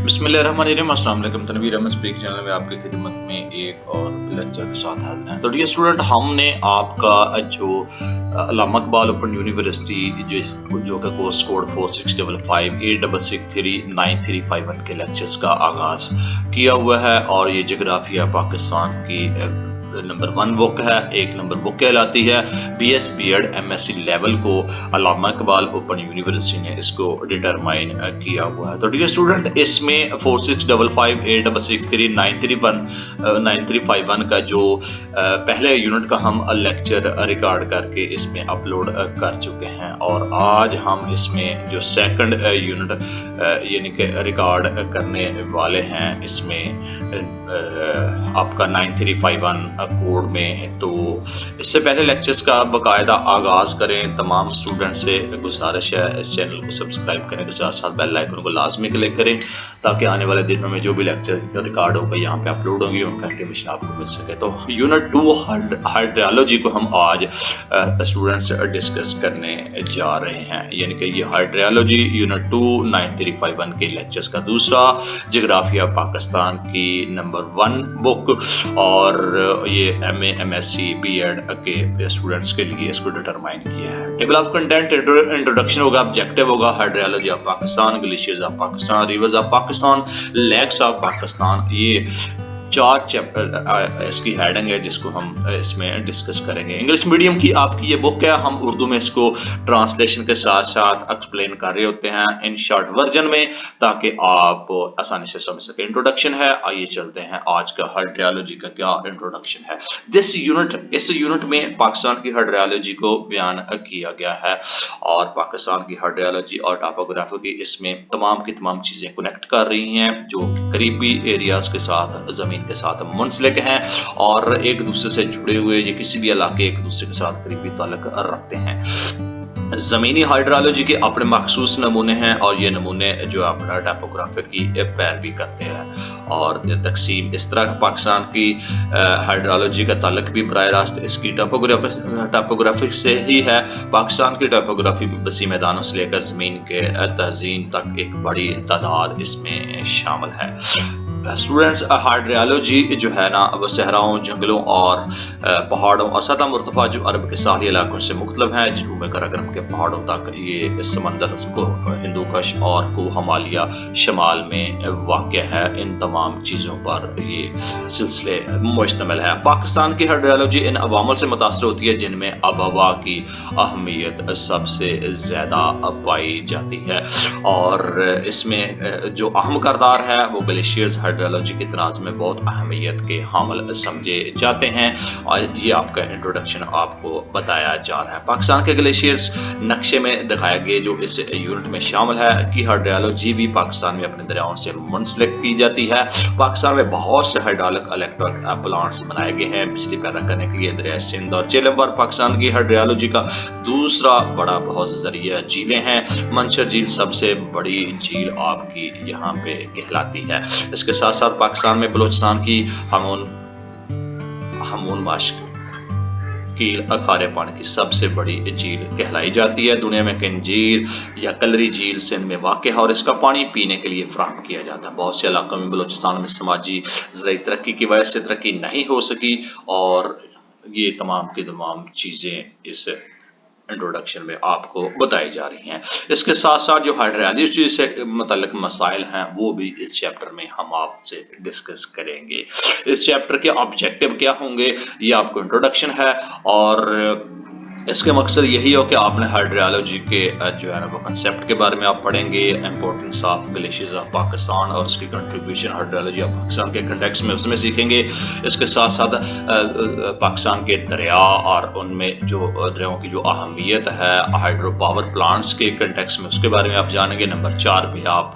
बिस्मिल्लाहिर्रहमानिर्रहीम। अस्सलाम वालेकुम। तनवीर अहमद स्पीक चैनल में आपकी खिदमत में एक और लेक्चर के साथ हाजिर हैं। तो डियर स्टूडेंट, हमने आपका जो अल्लामा इकबाल ओपन यूनिवर्सिटी जो का कोर्स कोड 4655 86639351 के लेक्चर्स का आगाज़ किया हुआ है और ये जोग्राफिया पाकिस्तान की नंबर 1 बुक है, एक नंबर बुक कहलाती है। BS B.Ed MSc लेवल को अल्लामा इकबाल ओपन यूनिवर्सिटी ने इसको डिटरमाइन किया हुआ है। तो डियर स्टूडेंट, इसमें 465586639351 का जो पहले यूनिट का हम लेक्चर रिकॉर्ड करके इसमें अपलोड कर चुके हैं और आज हम इसमें जो सेकंड यूनिट यानी कि रिकॉर्ड करने वाले हैं इसमें आपका 9351 कोड में। तो इससे पहले लेक्चर्स का बाकायदा आगाज़ करें, तमाम स्टूडेंट से गुजारिश है इस चैनल को सब्सक्राइब करने के साथ साथ बेल आइकन को लाजमी क्लिक करें ताकि आने वाले दिनों में जो भी लेक्चर रिकॉर्ड होगा यहाँ पे अपलोड होंगे उनका इंफॉर्मेशन आपको मिल सके। तो यूनिट 2 हाइड्रोलॉजी को हम आज स्टूडेंट्स डिस्कस करने जा रहे हैं, यानी कि ये हाइड्रोलॉजी यूनिट 2 9351 के लेक्चर्स का दूसरा, जोग्राफिया पाकिस्तान की नंबर 1 बुक और ये MA MSc B.Ed के स्टूडेंट्स के लिए इसको डिटरमाइन किया है। टेबल ऑफ कंटेंट इंट्रोडक्शन होगा, ऑब्जेक्टिव होगा, hydrology of Pakistan, glaciers of Pakistan, rivers of Pakistan, lakes of Pakistan, ये 4 चैप्टर इसकी हेडिंग है जिसको हम इसमें डिस्कस करेंगे। इंग्लिश मीडियम की आपकी ये बुक है, हम उर्दू में इसको ट्रांसलेशन के साथ साथ एक्सप्लेन कर रहे होते हैं इन शॉर्ट वर्जन में ताकि आप आसानी से समझ सकें। इंट्रोडक्शन है, आइए चलते हैं आज का हाइड्रोलॉजी का क्या इंट्रोडक्शन है। इस यूनिट में पाकिस्तान की हाइड्रोलॉजी को बयान किया गया है और पाकिस्तान की हाइड्रोलॉजी और टोपोग्राफी की इसमें तमाम की तमाम चीजें कनेक्ट कर रही हैं जो करीबी एरियाज के साथ जमीन के साथ मुंसलिक हैं और एक दूसरे से जुड़े हुए, ये किसी भी इलाके एक दूसरे के साथ करीबी ताल्लुक रखते हैं। ज़मीनी हाइड्रोलॉजी के अपने मखसूस नमूने हैं और ये नमूने जो अपना टोपोग्राफी की पैरवी करते हैं और तकसीम इस तरह पाकिस्तान की हाइड्रोलॉजी का ताल्लुक भी बराह रास्त इसकी टोपोग्राफी से ही है। पाकिस्तान की टोपोग्राफी वसी मैदानों से लेकर ज़मीन के तहज़ीन तक एक बड़ी तादाद इसमें शामिल है। स्टूडेंट्स, हाइड्रोलॉजी जो है ना वो सहराओं, जंगलों और पहाड़ों और सतह मुर्तफा जो अरब के साहली इलाकों से मुख्तलिफ हैं, जनूब कराकरम के पहाड़ों तक ये समंदर को हिंदूकश और को हिमालय शमाल में वाक़ है। इन तमाम चीज़ों पर ये सिलसिले मुश्तमिल है। पाकिस्तान की हाइड्रोलॉजी इन अवामल से मुतासर होती है जिनमें आबहवा की अहमियत सबसे ज़्यादा पाई जाती है और इसमें जो अहम किरदार है वो ग्लेशियर्स हाइड्रोलॉजी के तनाज़ में बहुत अहमियत के हामिल समझे जाते हैं और ये आपका इंट्रोडक्शन आपको बताया जा रहा है। पाकिस्तान के ग्लेशियर्स नक्शे में दिखाए गए जो इस यूनिट में शामिल है कि हाइड्रोलॉजी भी पाकिस्तान में अपने दरियाओं से मुंसलिक की जाती है। पाकिस्तान में बहुत से हाइड्रोलिक इलेक्ट्रिक प्लांट्स बनाए गए हैं बिजली पैदा करने के लिए। दरिया सिंध और झेलम पर पाकिस्तान की हाइड्रोलॉजी का दूसरा बड़ा बहुत जरिया झीलें हैं। मंशर झील सबसे बड़ी झील आपकी यहाँ पे कहलाती है। इसके साथ साथ पाकिस्तान में बलूचिस्तान की हमून माश्क कील खारे पानी की सबसे बड़ी झील कहलाई जाती है। दुनिया में कंजीर या कलरी झील सिंध में वाक़ है और इसका पानी पीने के लिए फराहम किया जाता है। बहुत से इलाकों में बलूचिस्तान में समाजी ज़राई तरक्की की वजह से तरक्की नहीं हो सकी और ये तमाम की तमाम चीज़ें इस इंट्रोडक्शन में आपको बताई जा रही हैं। इसके साथ साथ जो हाइड्रोलॉजी से मुतल्लिक मसाइल हैं वो भी इस चैप्टर में हम आपसे डिस्कस करेंगे। इस चैप्टर के ऑब्जेक्टिव क्या होंगे ये आपको इंट्रोडक्शन है और इसके मकसद यही हो कि आपने हाइड्रोलॉजी के जो है ना वो कंसेप्ट के बारे में आप पढ़ेंगे, importance of glaciers of Pakistan और उसकी कंट्रीब्यूशन हाइड्रोलॉजी ऑफ पाकिस्तान के कंटेक्स्ट में उसमें सीखेंगे। इसके साथ साथ पाकिस्तान के दरिया और उनमें जो दरियाओं की जो अहमियत है हाइड्रो पावर प्लांट्स के कंटेक्स्ट में उसके बारे में आप जानेंगे। नंबर 4 पे आप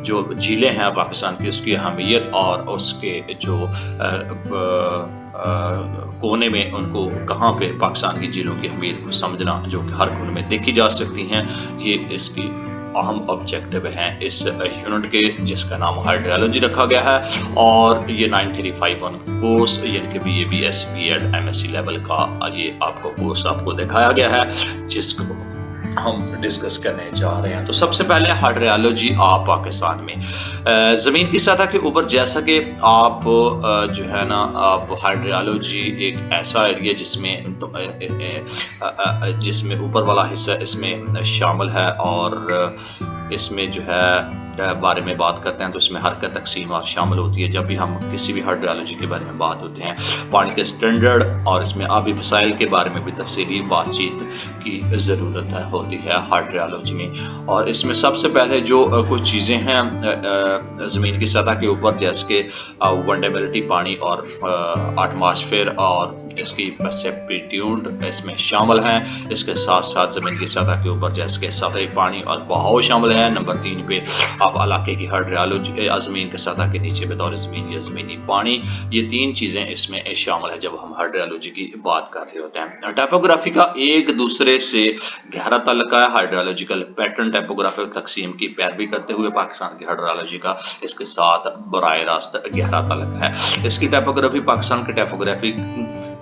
जो झीलें हैं पाकिस्तान की उसकी अहमियत और उसके जो कोने में उनको कहाँ पे पाकिस्तान की झीलों की अहमियत को समझना जो कि हर कोने में देखी जा सकती हैं, ये इसकी अहम ऑब्जेक्टिव हैं इस यूनिट के जिसका नाम हाइड्रोलॉजी रखा गया है और ये 9351 कोर्स यानी कि BS B.Ed MSc लेवल का ये आपको कोर्स आपको दिखाया गया है जिसको ہم ڈسکس کرنے جا رہے ہیں۔ تو سب سے پہلے ہائیڈرالوجی آپ پاکستان میں زمین کی سطح کے اوپر، جیسا کہ آپ جو ہے نا آپ ہائیڈرالوجی ایک ایسا ایریا جس میں اوپر والا حصہ اس میں شامل ہے، اور اس میں جو ہے بارے میں بات کرتے ہیں تو اس میں حرکت تقسیمات شامل ہوتی ہے۔ جب بھی ہم کسی بھی ہائیڈرالوجی کے بارے میں بات ہوتے ہیں، پانی کے سٹینڈرڈ اور اس میں آبی وسائل کے بارے میں بھی تفصیلی بات چیت کی ضرورت ہوتی ہے ہائیڈرالوجی میں۔ اور اس میں سب سے پہلے جو کچھ چیزیں ہیں زمین کی سطح کے اوپر، جیسے کہ ونڈیبلٹی پانی اور ایٹماسفیئر اور اس کی پرسیپٹیوڈ اس میں شامل ہیں۔ اس کے ساتھ ساتھ زمین کی سطح کے اوپر جیسے کہ سطحی پانی اور بہاؤ شامل ہیں۔ نمبر 3 پہ آپ علاقے کی ہائیڈرالوجی، زمین کے سطح کے نیچے بطور زمین یا زمینی پانی، یہ 3 چیزیں اس میں شامل ہیں جب ہم ہائیڈرالوجی کی بات کر رہے ہوتے ہیں۔ ٹائپوگرافی کا ایک دوسرے سے گہرا تعلق ہے۔ ہائیڈرالوجیکل پیٹرن ٹائپوگرافک تقسیم کی پیروی کرتے ہوئے پاکستان کی ہائیڈرالوجی کا اس کے ساتھ براہ راست گہرا تعلق ہے۔ اس کی ٹائپوگرافی پاکستان کے ٹائپوگرافی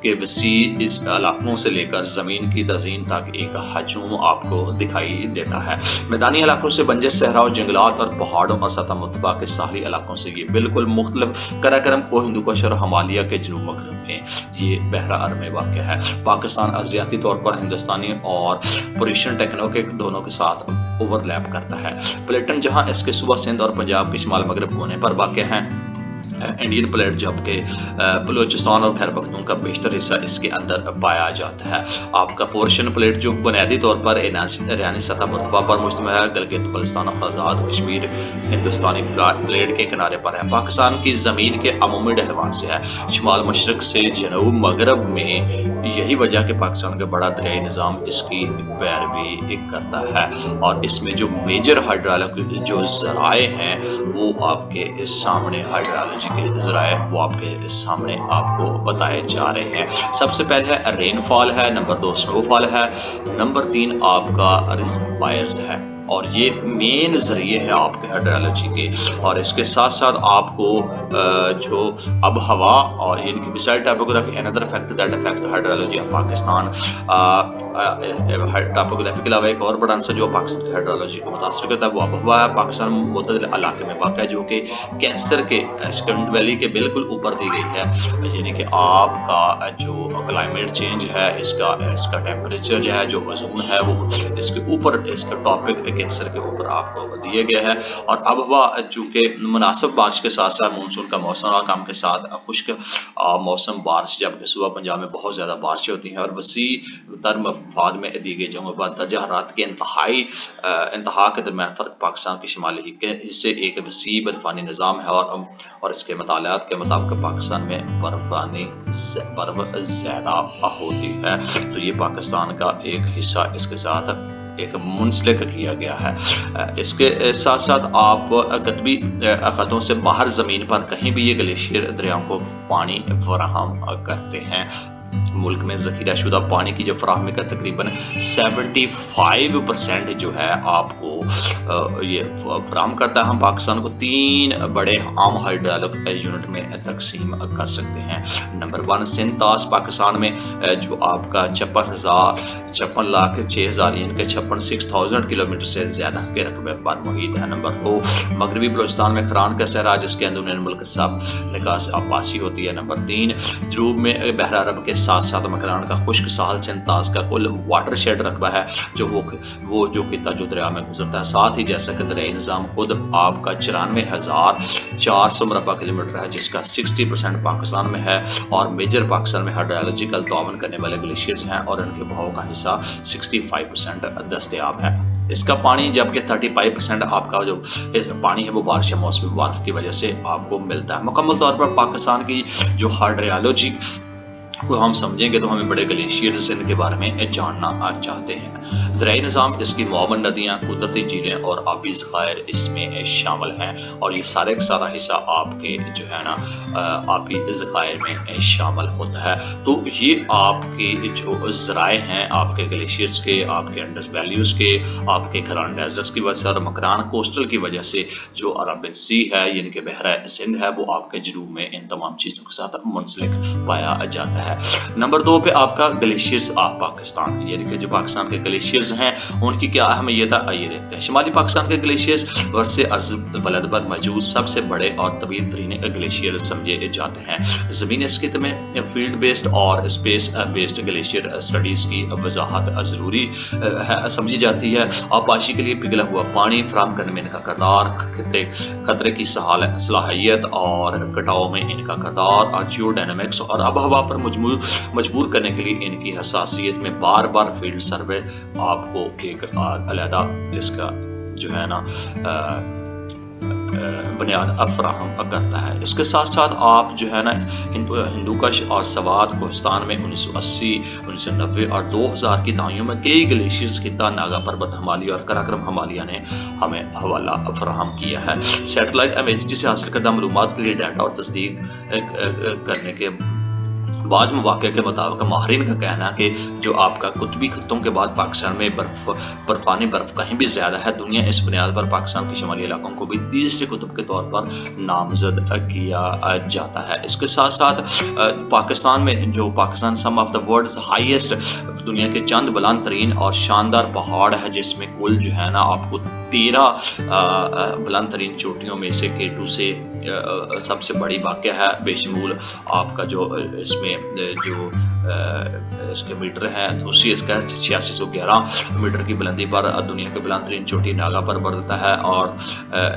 کے وسیع اس علاقوں سے لے کر زمین کی تزئین تک ایک ہجوم آپ کو دکھائی دیتا ہے۔ میدانی علاقوں سے بنجر صحرا اور جنگلات اور پہاڑوں اور سطح مرتفع کے ساحلی علاقوں سے یہ بالکل مختلف قراقرم کوہ ہندوکش اور ہمالیہ کے جنوب مغرب میں یہ بحیرہ ارم میں واقع ہے۔ پاکستان ارضیاتی طور پر ہندوستانی اور پرشین ٹیکٹونک دونوں کے ساتھ اوور لیپ کرتا ہے۔ پلیٹن جہاں اس کے صوبہ سندھ اور پنجاب کے شمال مغرب کونے پر واقع ہیں، انڈین پلیٹ جبکہ بلوچستان اور خیبر پختونخوا کا بیشتر حصہ اس کے اندر پایا جاتا ہے۔ آپ کا پورشین پلیٹ جو بنیادی طور پر ایرانی سطح مرتفع پر مشتمل ہے، گلگت بلتستان اور آزاد کشمیر ہندوستانی پلیٹ کے کنارے پر ہے۔ پاکستان کی زمین کے عمومی ڈھلوان سے ہے، شمال مشرق سے جنوب مغرب میں۔ یہی وجہ کہ پاکستان کا بڑا دریائی نظام اس کی پیروی کرتا ہے، اور اس میں جو میجر ہائیڈرالوجی جو ذرائع ہیں وہ آپ کے سامنے ہائیڈرالوجی کے ذرائع وہ آپ کے سامنے آپ کو بتائے جا رہے ہیں۔ سب سے پہلے ہے رین فال ہے، نمبر 2 سنو فال ہے، نمبر 3 آپ کا ریزروائرز ہے، اور یہ مین ذریعے ہیں آپ کے ہائیڈرالوجی کے۔ اور اس کے ساتھ ساتھ آپ کو جو اب ہوا اور ان کی beside typography another fact that affect the hydrology of Pakistan، typography کے علاوہ ایک اور بڑا عنصر جو پاکستان کی ہائیڈرالوجی کو متاثر کرتا ہے وہ آب و ہوا ہے۔ پاکستان معتدل علاقے میں واقع ہے جو کہ کینسر کے اسکنڈ ویلی کے بالکل اوپر دی گئی ہے، یعنی کہ آپ کا جو کلائمیٹ چینج ہے اس کا ٹیمپریچر جو ہے جو وزن ہے وہ اس کے اوپر، اس کا ٹاپک کینسر کے اوپر آپ کو دیے گئے ہے۔ اور آب و ہوا چونکہ مناسب بارش کے ساتھ ساتھ مونسون کا موسم اور کام کے ساتھ خشک موسم بارش، جبکہ صوبہ پنجاب میں بہت زیادہ بارشیں ہوتی ہیں، اور وسیع تر مفاد میں دی گئی جگہوں پر درجہ حرارت کے انتہا کے درمیان فرق پاکستان کے شمالی حصے ایک وسیع برفانی نظام ہے، اور اس کے مطالعات کے مطابق پاکستان میں برف زیادہ ہوتی ہے۔ تو یہ پاکستان کا ایک حصہ اس کے ساتھ ایک منسلک کیا گیا ہے۔ اس کے ساتھ ساتھ آپ قطبی خطوں سے باہر زمین پر کہیں بھی یہ گلیشیئر دریاؤں کو پانی فراہم کرتے ہیں۔ ملک میں ذخیرہ شدہ پانی کی جو فراہمی کا تقریباً 75% جو ہے آپ کو یہ فراہم کرتا ہے۔ ہم پاکستان کو 3 بڑے عام ہائیڈرالک یونٹ میں تقسیم کر سکتے ہیں۔ نمبر 1 سندھ طاس پاکستان میں جو آپ کا 56,06,000 یعنی کہ 56,000 کلومیٹر سے زیادہ کے رقبے پر محیط ہے۔ نمبر 2 مغربی بلوچستان میں خران کا صحرا جس کے اندرون ملک سب نکاس آباسی ہوتی ہے۔ نمبر 3 جنوب میں بحیرہ عرب کے ساتھ ساتھ مکران کا خشک ساحل سندھ طاس کا کل واٹر شیڈ رقبہ ہے جو وہ جو خطہ جو دریا میں گزرتا ہے۔ ساتھ ہی جیسا کہ دریائی نظام خود آپ کا 94,400 مربع کلومیٹر ہے جس کا 60% پاکستان میں ہے، اور میجر پاکستان میں ہائیڈرالوجیکل تعاون کرنے والے گلیشیئرز ہیں اور ان کے بہاؤ کا حصہ 65% دستیاب ہے۔ اس کا پانی جبکہ 35% آپ کا جو پانی ہے وہ بارش یا موسمی بارش کی وجہ سے آپ کو ملتا ہے۔ مکمل طور پر پاکستان کی جو ہائیڈرالوجی کو ہم سمجھیں گے تو ہمیں بڑے گلیشیئرز کے بارے میں جاننا چاہتے ہیں۔ دریائی نظام، اس کی معاون ندیاں، قدرتی جھیلیں اور آبی ذخائر اس میں شامل ہیں، اور یہ سارے کا سارا حصہ آپ کے جو ہے نا آبی ذخائر میں شامل ہوتا ہے۔ تو یہ آپ کے جو ذرائع ہیں آپ کے گلیشیئرز کے، آپ کے انڈس ویلیوز کے، آپ کے کھران ڈیزرٹس کی وجہ سے اور مکران کوسٹل کی وجہ سے جو عربین سی ہے یعنی کہ بحیرہ سندھ ہے وہ آپ کے جنوب میں ان تمام چیزوں کے ساتھ منسلک پایا جاتا ہے۔ نمبر 2 پہ آپ کا گلیشیئرز آف پاکستان، یعنی کہ جو پاکستان کے گلیشیئرز ہیں ان کی کیا اہمیت ہے آئیے دیکھتے ہیں۔ شمالی پاکستان کے گلیشیئرز برس ارض بلد پر موجود سب سے بڑے اور طویل ترین گلیشیئر سمجھے جاتے ہیں۔ زمینی اسکت میں فیلڈ بیسڈ اور اسپیس بیسڈ گلیشیئر اسٹڈیز کی وضاحت ضروری سمجھی جاتی ہے۔ آبپاشی کے لیے پگھلا ہوا پانی فراہم کرنے میں ان کا کردار، خطرے کی صلاحیت اور کٹاؤ میں ان کا کردار، اور جیو ڈائنامکس اور آب و ہوا پر مجبور کرنے کے لیے ان کی حساسیت میں بار بار فیلڈ سروے آپ کو ایک علیحدہ اس کا جو ہے نا بنیاد فراہم کرتا ہے۔ اس کے ساتھ ساتھ آپ جو ہے نا ہندوکش اور سوات کوہستان میں 1980، 1990 اور 2000 کی دہائیوں میں کئی گلیشیئرز خطہ ناگا پربت ہمالیہ اور قراقرم ہمالیہ نے ہمیں حوالہ فراہم کیا ہے۔ سیٹلائٹ امیجری سے حاصل کردہ معلومات کے لیے ڈیٹا اور تصدیق کرنے کے بعض مواقع کے مطابق ماہرین کا کہنا ہے کہ جو آپ کا قطبی خطوں کے بعد پاکستان میں برفانی برف کہیں بھی زیادہ ہے۔ دنیا اس بنیاد پر پاکستان کے شمالی علاقوں کو بھی تیسرے قطب کے طور پر نامزد کیا جاتا ہے۔ اس کے ساتھ ساتھ پاکستان میں جو پاکستان سم آف دا ورلڈز ہائیسٹ دنیا کے چند بلند ترین اور شاندار پہاڑ ہے، جس میں کل جو ہے نا آپ کو 13 بلند ترین چوٹیوں میں سے K2 سے سب سے بڑی واقع ہے، بے شمول آپ کا جو اس میں جو اس کے میٹر ہے دوسری اس کا 8611 میٹر کی بلندی پر دنیا کے بلند ترین چوٹی ناگا پربت ہے، اور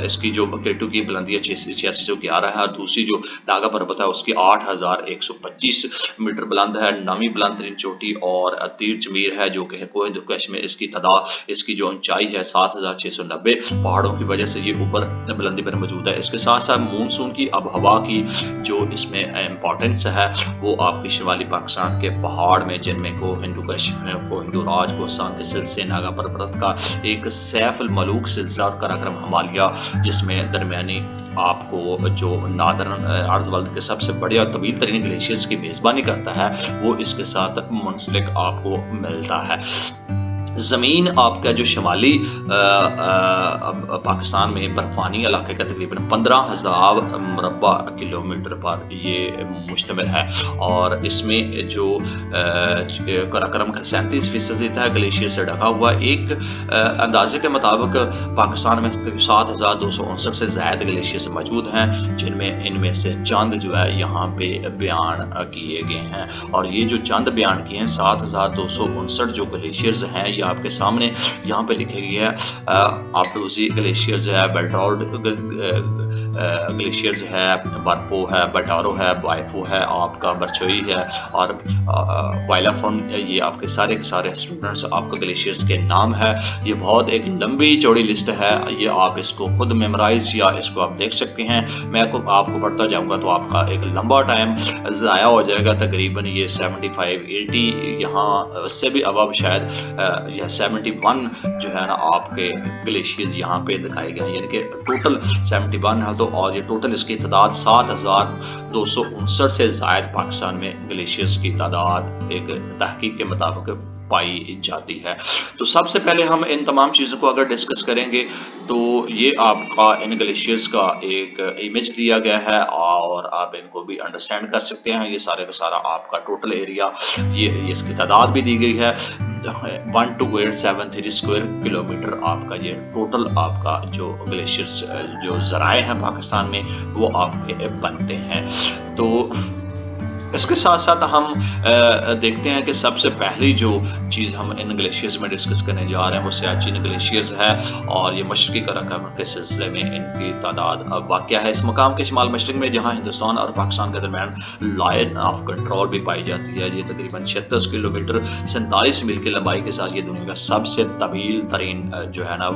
اس کی جو K2 کی بلندی 8611 ہے، اور دوسری جو ناگا پربت ہے اس کی 8125 میٹر بلند ہے۔ نامی بلند ترین چوٹی اور تیر چمیر ہے جو کہ کوہ ہندوکش میں اس کی تعداد، اس کی جو اونچائی ہے 7690 پہاڑوں کی وجہ سے یہ اوپر بلندی پر موجود ہے۔ اس کے ساتھ ساتھ مونسون کی آب و ہوا کی جو اس میں امپورٹنس ہے وہ آپ کی شمالی پاکستان کے پہاڑ میں، جن میں کوہ ہندوکش، کوہ ہندو راج، کوہستان کے سلسلے، ناگا پربت کا ایک سیف الملوک سلسلہ اور قراقرم ہمالیہ جس میں درمیانی آپ کو جو نادرن عرض ولد کے سب سے بڑے اور طویل ترین گلیشیئرز کی میزبانی کرتا ہے وہ اس کے ساتھ منسلک آپ کو ملتا ہے۔ زمین آپ کا جو شمالی پاکستان میں برفانی علاقے کا تقریباً 15,000 مربع کلومیٹر پر یہ مشتمل ہے، اور اس میں جو قراقرم کا 37% ہے گلیشیئر سے ڈھکا ہوا۔ ایک اندازے کے مطابق پاکستان میں 7,259 سے زائد گلیشیئرز موجود ہیں، جن میں ان میں سے چند جو ہے یہاں پہ بیان کیے گئے ہیں، اور یہ جو چند بیان کیے ہیں 7,259 جو گلیشیئرز ہیں یہ آپ کے سامنے یہاں پہ لکھے گئے ہیں۔ آپروزی گلیشیئرز ہے، بیلٹرول گلیشیئرز ہے، برپو ہے، بٹارو ہے، بائفو ہے، آپ کا برچوئی ہے، اور وائلافون، یہ آپ کے سارے اسٹوڈنٹس آپ کا گلیشیئرز کے نام ہے۔ یہ بہت ایک لمبی چوڑی لسٹ ہے، یہ آپ اس کو خود میمورائز یا اس کو آپ دیکھ سکتے ہیں۔ میں آپ کو پڑھتا جاؤں گا تو آپ کا ایک لمبا ٹائم ضائع ہو جائے گا، تقریباً یہ 75-80 یہاں سے بھی اباب شاید یا 71 جو ہے نا آپ کے گلیشیئرز یہاں پہ دکھائے گئے ہیں، یعنی کہ ٹوٹل 71 ہے، تو اور یہ ٹوٹل اس کی تعداد 7,259 سے زائد پاکستان میں گلیشیئرز کی تعداد ایک تحقیق کے مطابق پائی جاتی ہے۔ تو سب سے پہلے ہم ان تمام چیزوں کو اگر ڈسکس کریں گے تو یہ آپ کا ان گلیشیئرز کا ایک امیج دیا گیا ہے، اور آپ ان کو بھی انڈرسٹینڈ کر سکتے ہیں۔ یہ سارے کا سارا آپ کا ٹوٹل ایریا، یہ اس کی تعداد بھی دی گئی ہے 12873 اسکوائر کلومیٹر آپ کا یہ ٹوٹل آپ کا جو گلیشیئرز جو ذرائع ہیں پاکستان میں وہ آپ کے بنتے ہیں۔ تو اس کے ساتھ ساتھ ہم دیکھتے ہیں کہ سب سے پہلی جو چیز ہم ان گلیشیئرز میں ڈسکس کرنے جا رہے ہیں وہ سیاچن گلیشیئرز ہے، اور یہ مشرقی قراقرم کے سلسلے میں ان کی تعداد واقع ہے اس مقام کے شمال مشرق میں، جہاں ہندوستان اور پاکستان کے درمیان لائن آف کنٹرول بھی پائی جاتی ہے۔ یہ تقریباً 36 کلومیٹر 47 میل کی لمبائی کے ساتھ یہ دنیا کا سب سے طویل ترین جو ہے نا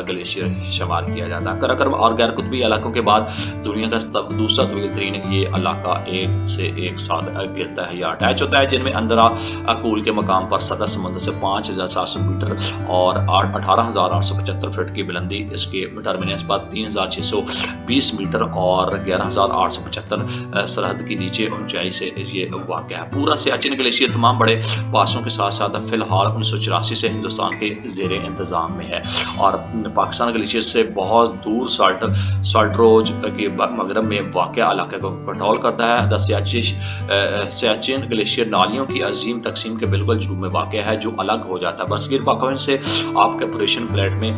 گلیشیئر شمار کیا جاتا ہے۔ قراقرم اور غیر قطبی علاقوں کے بعد دنیا کا دوسرا طویل ترین یہ علاقہ ایک سے ایک گرتا ہے یا اٹیچ ہوتا ہے، جن میں اندرا اکول کے مقام پر سطح سمندر سے 5,700 میٹر اور 18,875 فٹ کی بلندی، اس کے ٹرمینس پر 3,620 میٹر اور 11,875 سرحد کی نیچے اونچائی سے یہ واقع ہے۔ پورا سیاچن گلیشیئر تمام بڑے پاسوں کے ساتھ ساتھ فی الحال 1984 سے ہندوستان کے زیر انتظام میں ہے، اور پاکستان گلیشیئر سے بہت دور سالٹ روج کے مغرب میں واقع علاقے کو کنٹرول کرتا ہے۔ सियाचिन ग्लेशियर नालियों की अजीम तकसीम के बिल्कुल जनूब में वाक़ है, जो अलग हो जाता है। बरसगीर पाकवें से आपके ऑपरेशन प्लेट में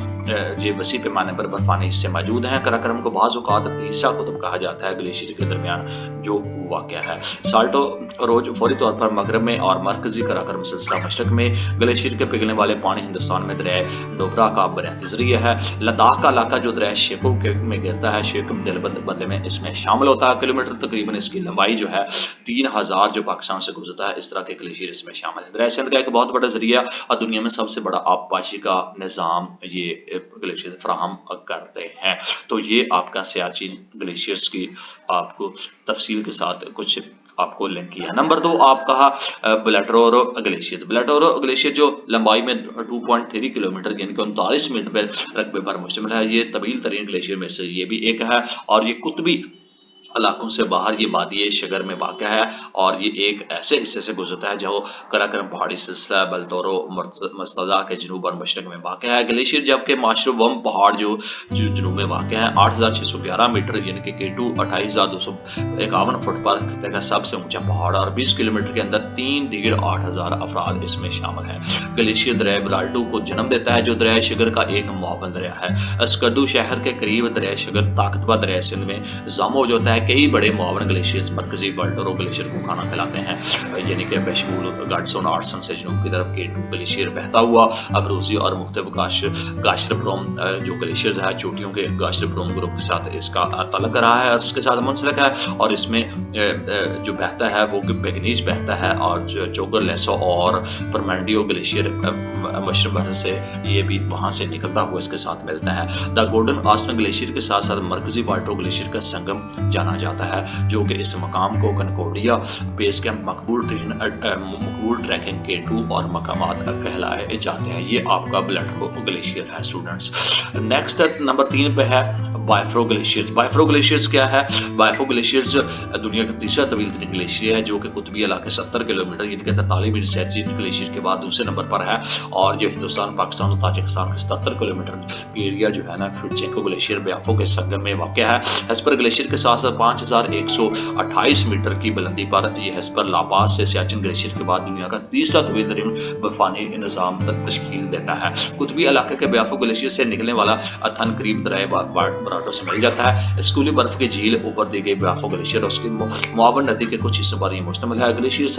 ये वसी पैमाने पर बर्फानी हिस्से मौजूद हैं। कराक्रम को बाज़ औक़ात तीसरा कुतुब कहा जाता है, ग्लेशियर के दरमियान जो वाक़ है। साल्टो रोज फौरी तौर पर मगरब में और मरकजी कराक्रम सिलसिला मशरक में ग्लेशियर के पिघलने वाले पानी हिंदुस्तान में दरिया डोबरा का बुनियादी ज़रिया है। लद्दाख का इलाका जो दरिया शेको में गिरता है, शेक दिलबंदे में इसमें शामिल होता है। किलोमीटर तकरीबन इसकी लंबाई जो है 3000 जो पाकिस्तान से गुजरता है, इस तरह के ग्लेशियर इसमें शामिल है। दरिया सिंध का एक बहुत बड़ा जरिया और दुनिया में सबसे बड़ा आबपाशी का निज़ाम ये ग्लेशियर फराहम करते हैं। तो ये आपका सियाचिन ग्लेशियर्स की आपको तफसील के साथ कुछ आपको लिंक किया। नंबर 2 आपका ब्लैटोरो ग्लेशियर। ब्लैटोरो ग्लेशियर जो लंबाई में 2.3 किलोमीटर यानी कि 39 मीटर पर रकबे पर मुश्तमिल है, ये तवील तरीन ग्लेशियर में से ये भी एक है और ये कुतबी इलाकों से बाहर ये वादी शगर में वाक़ है और ये एक ऐसे हिस्से से गुजरता है जो कराक्रम पहाड़ी सिलसिला बलतोरो मस्तदा के जनूब और मशरक में वाक़ है। ग्लेशियर जबकि माशरूबम पहाड़ जो जनूब में वाक़ है 8611 मीटर यानी कि K2 28,251 फुट पर खिते का सबसे ऊंचा पहाड़ और 20 किलोमीटर के अंदर 3,8000 अफराद इसमें शामिल है। ग्लेशियर दरिया बलाल्टू को जन्म देता है जो दरिया शगर का एक मुआवन दरिया है। स्कर्दू शहर के करीब दरिया शगर ताकतवर दरिया सिंध में जम हो जाता है। कई बड़े मुआवन ग्लेशियर्स मरकजी बल्टोरो ग्लेशियर को खाना खिलाते हैं, यानी कि बेशमूल गाडसोन आर्सन से जनूब की तरफ K2 ग्लेशियर बहता हुआ अबरूजी और मुख्तलिफ गाशरप्रोम जो ग्लेशियर्स है चोटियों के गाशरप्रोम ग्रुप के साथ इसका तल्लुक रहा है और इसके साथ मुंसलिक है और इसमें जो बहता है वो बेगनीज बहता है और चोगर लेसो और परमेंडियो ग्लेशियर मशरब से ये भी वहां से निकलता हुआ इसके साथ मिलता है। द गोल्डन आर्सन ग्लेशियर के साथ साथ मरकजी बल्टोरो ग्लेशियर का संगम जाना जाता है, जो कि इस मकाम को कनकोडिया बेस कैंप मकबूल ट्रैकिंग K2 और मकामात कहलाए जाते हैं। ये आपका ब्लैटोरो ग्लेशियर है स्टूडेंट्स। नेक्स्ट नंबर 3 पे है बायफ्रो ग्लेशियर्स। बायफ्रो ग्लेशियर्स क्या है? बायफ्रो ग्लेशियर्स दुनिया का तीसरा तवील तरीन ग्लेशियर है जो कि कुतबी इलाके 70 किलोमीटर यानी कि 43 मीटर सियाचिन ग्लेशियर के बाद दूसरे नंबर पर है और जो हिंदुस्तान पाकिस्तान और ताजिकिस्तान के 77 किलोमीटर एरिया जो है ना फ्रुटचेंको ग्लेशियर बायफ्रो के संगम में वाक़ है। हेस्पर ग्लेशियर के साथ साथ 5128 मीटर की बुलंदी पर यह हेस्पर लापास से सियाचिन ग्लेशियर के बाद दुनिया का तीसरा तवील तरीन बर्फानी निज़ाम तश्कील देता है। कुतबी इलाके के बायफ्रो ग्लेशियर से निकलने वाला अथन करीब दरिया से मिल जाता है। स्कूली बर्फ की झील ऊपर दी गई बायफ्रो ग्लेशियर और उसकी मुआवन नदी के कुछ हिस्सों पर ये मुश्तमिल है। ग्लेशियर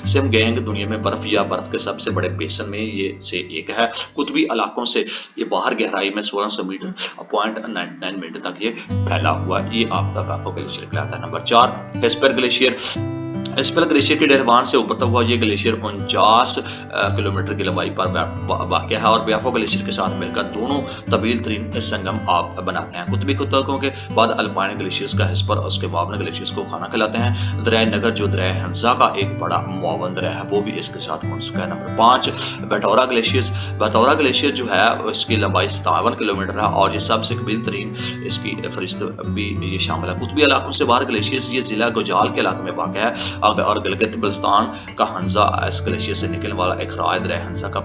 सिमगैंग दुनिया में बर्फ या बर्फ के सबसे बड़े बेसन में ये से एक है। कुतबी इलाकों से ये बाहर गहराई में 1600 मीटर 0.99 मीटर तक ये फैला हुआ ये आपका बायफ्रो ग्लेशियर कहलाता है। Number 4 Hispar glacier. Hispar glacier के डेरवान से उभरता हुआ ये ग्लेशियर 49 किलोमीटर की लंबाई पर वाक़ है और बायफ्रो ग्लेशियर के साथ मिलकर दोनों तवील तरीन संगम आप बनाते हैं। कुतबी कुतकों के बाद अल्पाइन ग्लेशियर्स का हेस्पर और उसके मुआवन ग्लेशियर्स को खाना खिलाते हैं। दरिया नगर जो दरिया हंसा का एक बड़ा मुआवन दरिया है वो भी इसके साथ मुंसलिक है। Number 5 Batura glaciers. Batura glacier जो है इसकी लंबाई 57 किलोमीटर है और ये सबसे कबील तरीन इसकी फरिश्त भी ये शामिल है। कुतबी इलाकों से बाहर ग्लेशियर्स ये जिला गुजाल के इलाके में वाक़ है और गिलगित बल्तिस्तान का हंसा इस ग्लेशियर से निकलने वाला एक राय दरिया हंसा का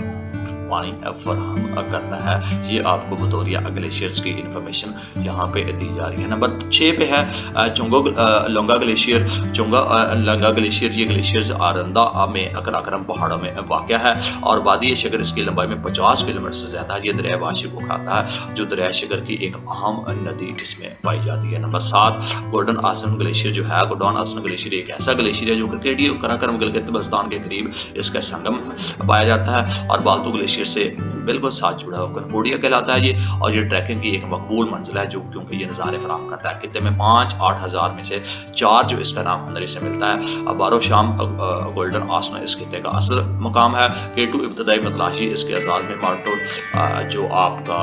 पानी फराहम करता है। ये आपको बतौरिया ग्लेशियर्स की इंफॉर्मेशन यहाँ पे दी जा रही है। नंबर 6 पे है चुंगो लोंगा ग्लेशियर। चुंगा लोंगा ग्लेशियर ये ग्लेशियर्स आरंदा में कराक्रम पहाड़ों में वाक़ है और वादी शगर इसकी लंबाई में 50 किलोमीटर से ज्यादा है। ये दरिया वाशी को खाता है जो दरिया शगर की एक अहम नदी इसमें पाई जाती है। नंबर 7 गोल्डन आर्सन ग्लेशियर जो है। गोल्डन आर्सन ग्लेशियर एक ऐसा ग्लेशियर है जो कि कराक्रम गिलगित बल्तिस्तान के करीब इसका संगम पाया जाता है और बाल्टो ग्लेशियर से बिल्कुल साथ जुड़ा होकर कनकोडिया कहलाता है ये और ये ट्रैकिंग की एक मकबूल मंजिल है जो क्योंकि ये नज़ारे फराहम करता है। खिते में 5-8 हज़ार में से 4 जो इसका नाम अंदर से मिलता है। अबारो शाम गोल्डन आर्सन इस खिते का असल मकाम है। K2 इब्तदाई मतलाशी इसके आज़ाद में मार्टो जो आपका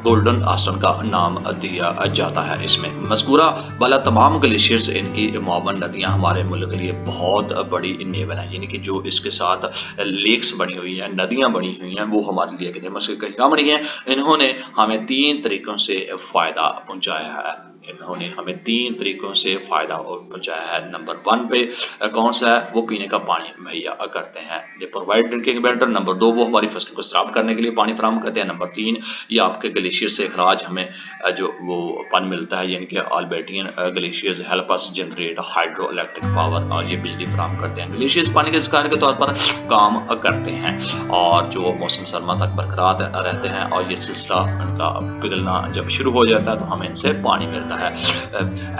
गोल्डन आर्सन का नाम दिया जाता है। इसमें मज़कूरा वाला तमाम ग्लेशियर्स इनकी मुआवन नदियाँ हमारे मुल्क के लिए बहुत बड़ी नेवन है, यानी कि जो इसके साथ लेक्स बनी हुई हैं नदियाँ बनी हुई हैं वो हमारे लिए कितने मसले कहीं बनी हैं। इन्होंने हमें 3 तरीकों से फ़ायदा पहुँचाया है। इन्होंने हमें 3 तरीकों से फ़ायदा पहुँचाया है। नंबर 1 पे कौन सा है, वो पीने का पानी मुहैया करते हैं, they provide drinking water. Number 2 वो हमारी फसलों को सराब करने के लिए पानी फराहम करते हैं। नंबर 3 ये आपके ग्लेशियर से अखराज हमें जो वो पानी मिलता है, यानी कि अल्बर्टियन glaciers help us generate hydroelectric power, और ये बिजली फराहम करते हैं। ग्लेशियर्स पानी के ज़खायर के तौर पर काम करते हैं और जो मौसम सरमा तक बरकरार रहते हैं, और ये सिलसिला उनका पिघलना जब शुरू हो जाता है तो हमें इनसे पानी मिलता है।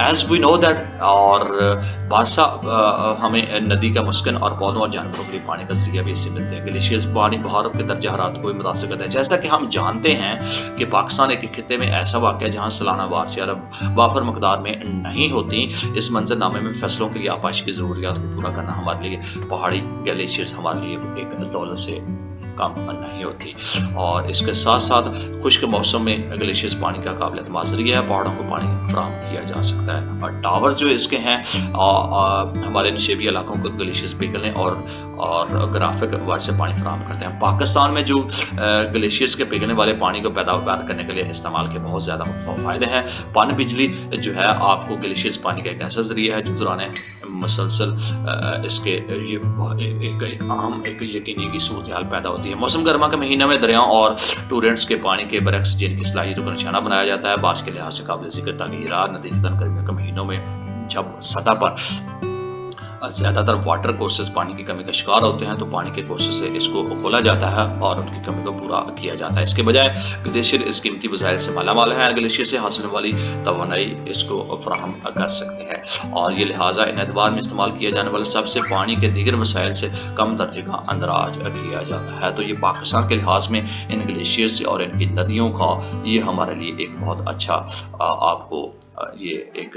एज वी नो दैट, और बारसा हमें नदी का मुस्किन और पौधों और जानवरों के लिए पानी का जरिया भी इससे मिलते हैं। ग्लेशियर्स पानी बहारों के दर्जा हरारत को भी मुतासिर करता है। जैसा कि हम जानते हैं कि पाकिस्तान एक खित्ते में ऐसा वाक़ है जहाँ सालाना बारिश वाफर मकदार में नहीं होती। इस मंजरनामे में फसलों के लिए आपाश की ज़रूरियात को पूरा करना हमारे लिए पहाड़ी ग्लेशियर्स हमारे लिए एक दौलत से कम नहीं होती। और इसके साथ साथ खुश्क मौसम में ग्लेशियर्स पानी का काबिल एतमाद ज़रिया है, पहाड़ों को पानी फराहम किया जा सकता है। और टावर्स जो इसके हैं हमारे नशेबी इलाकों को ग्लेशियर्स पिघलने और ग्राफिक वाट से पानी फराहम करते हैं। पाकिस्तान में जो ग्लेशियर्स के पिघलने वाले पानी को पैदावार करने के लिए इस्तेमाल के बहुत ज़्यादा फ़ायदे हैं। पानी बिजली जो है आपको ग्लेशियर्स पानी का एक ऐसा ज़रिया है जो दौरान मुसलसल इसके एक आम एक यकीनी की सूरत हाल पैदा होती है। मौसम गर्मा के महीने में दरियाओं और टूरेंट्स के पानी के बरक्स जिनकी सलाहियतों को निशाना बनाया जाता है, बारिश के लिहाज से काबिल ज़िक्र तगय्युरात नतीजतन गर्मियों के महीनों में जब सतह पर ज़्यादातर वाटर कोर्सेज पानी की कमी का शिकार होते हैं तो पानी के कोर्सेज से इसको खोला जाता है और उनकी कमी को पूरा किया जाता है। इसके बजाय ग्लेशियर इस कीमती वसाइल से मालामाल है। ग्लेशियर से हासिल वाली तवानाई इसको फराहम कर सकते हैं और ये लिहाजा इन एतबार में इस्तेमाल किया जाने वाले सबसे पानी के दीगर वसाइल से कम दर्जे का अंदराज किया जाता है। तो ये पाकिस्तान के लिहाज में इन ग्लेशियर से और इनकी नदियों का ये हमारे लिए एक बहुत अच्छा आपको ये एक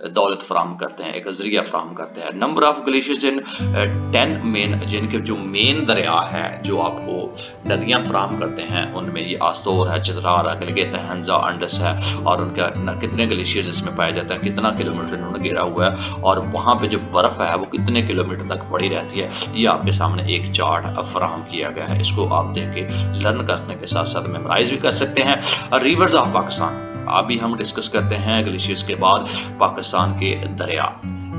दौलत फराहम करते हैं, एक जरिया फराहम करते हैं। Number of glaciers in 10 main, जिनके जो मेन दरिया है जो आपको नदियां फराहम करते हैं, उनमें ये आस्तोर है, चित्रार है, गिलगित है, हंजा, अंडस है, और उनका कितने ग्लेशियर्स इसमें पाए जाते हैं, कितना किलोमीटर इन्होंने घेरा हुआ है और वहाँ पे जो बर्फ़ है वो कितने किलोमीटर तक पड़ी रहती है, ये आपके सामने एक चार्ट फराहम किया गया है। इसको आप देख के लर्न करने के साथ साथ मेमोराइज भी कर सकते हैं। रिवर्स ऑफ पाकिस्तान अभी हम डिस्कस करते हैं। ग्लेशियर्स के बाद पाकिस्तान के दरिया,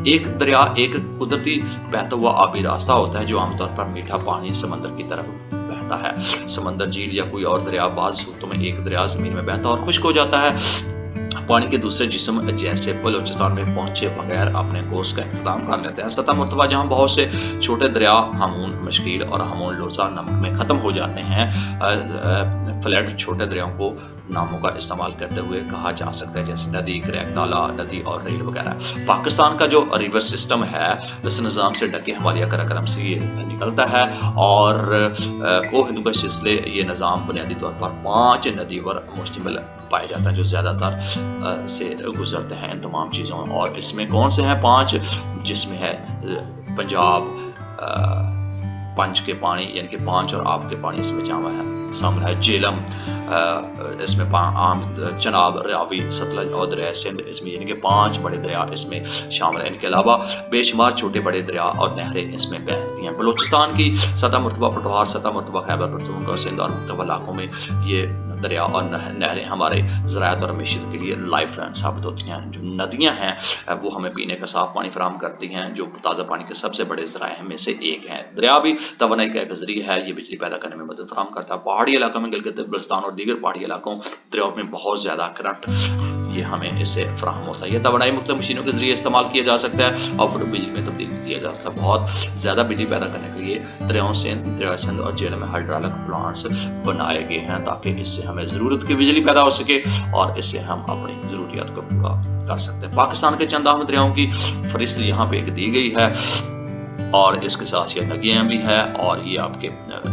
एक दरिया एक कुदरती बहता हुआ आबी रास्ता होता है जो आमतौर पर मीठा पानी समंदर की तरफ बहता है। समंदर, झील या कोई और दरिया बाज़ सूरतों में एक दरिया ज़मीन में बहता और खुश्क हो जाता है। पानी के दूसरे जिस्म जैसे बलूचिस्तान में पहुंचे बगैर अपने कोर्स का इख्तिताम कर लेते हैं। सतह मरतबा जहाँ बहुत से छोटे दरिया हमून, मशकील और हमून लोसा नमक में ख़त्म हो जाते हैं, फ्लैट छोटे दरियाओं को नामों का इस्तेमाल करते हुए कहा जा सकता है, जैसे नदी, क्रैक, नाला, नदी और रेल वगैरह। पाकिस्तान का जो रिवर सिस्टम है इस निज़ाम से ढके हिमालय कराक्रम से ये निकलता है और कोह के सिलसिले ये निज़ाम बुनियादी तौर पर 5 नदी पर मुश्तमिल पाया जाता है जो ज़्यादातर से गुजरते हैं इन तमाम चीज़ों। और इसमें कौन से हैं 5, जिसमें है पंजाब, पंच के पानी यानी कि 5 और आप के पानी इसमें शामिल है, झेलम, इसमें आम, चनाब, रावी, सतलज और दरिया सिंध इसमें यानी कि 5 बड़े दरिया इसमें शामिल हैं। इनके अलावा बेशुमार छोटे बड़े दरिया और नहरें इसमें बहती हैं। बलूचिस्तान की सतह मरतबा पटवार, सतह मरतबा खैबर पख्तूनख्वा, सिंध और मुख्तलिफ इलाकों में ये दरिया और नहरें हमारे ज़राअत और मईशत के लिए लाइफ लाइन साबित होती हैं। जो नदियाँ हैं वो हमें पीने का साफ पानी फराहम करती हैं, जो ताज़ा पानी के सबसे बड़े ज़राए में से एक हैं। दरिया भी तवानाई का एक ज़रिया है, ये बिजली पैदा करने में मदद फराहम करता है। पहाड़ी इलाकों में गिलगित बल्तिस्तान और दीगर पहाड़ी इलाकों दरियाओं में बहुत ज़्यादा करंट ये हमें इससे फराहम होता है। ये तवानाई मुख्तलिफ मशीनों के जरिए इस्तेमाल किया जा सकता है और बिजली में तब्दील किया जा सकता है। बहुत ज़्यादा बिजली पैदा करने के लिए दरिया सिंध और झेलम में हाइड्रोलिक प्लांट्स बनाए गए हैं ताकि इससे हमें ज़रूरत की बिजली पैदा हो सके और इससे हम अपनी ज़रूरियात को पूरा कर सकते हैं। पाकिस्तान के चंद अहम दरियाओं की फहरिस्त यहाँ पे एक दी गई है और इसके साथ ये नदियाँ भी है और ये आपके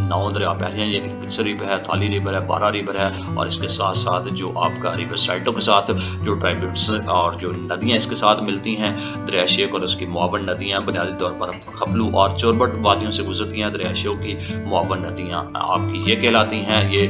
9 दरिया पहले हैं, यानी कि पिक्सर रिवर है, थाली रिवर है, बारा रिवर है और इसके साथ साथ जो आपका रिवर साइटों के साथ जो ट्राइब्यूट्स और जो नदियाँ इसके साथ मिलती हैं, दरिया शेख और उसकी मुआवन नदियाँ बुनियादी तौर पर खपलू और चोरबट वादियों से गुजरती हैं। दरिया शेख की मुआवन नदियाँ आपकी ये कहलाती हैं, ये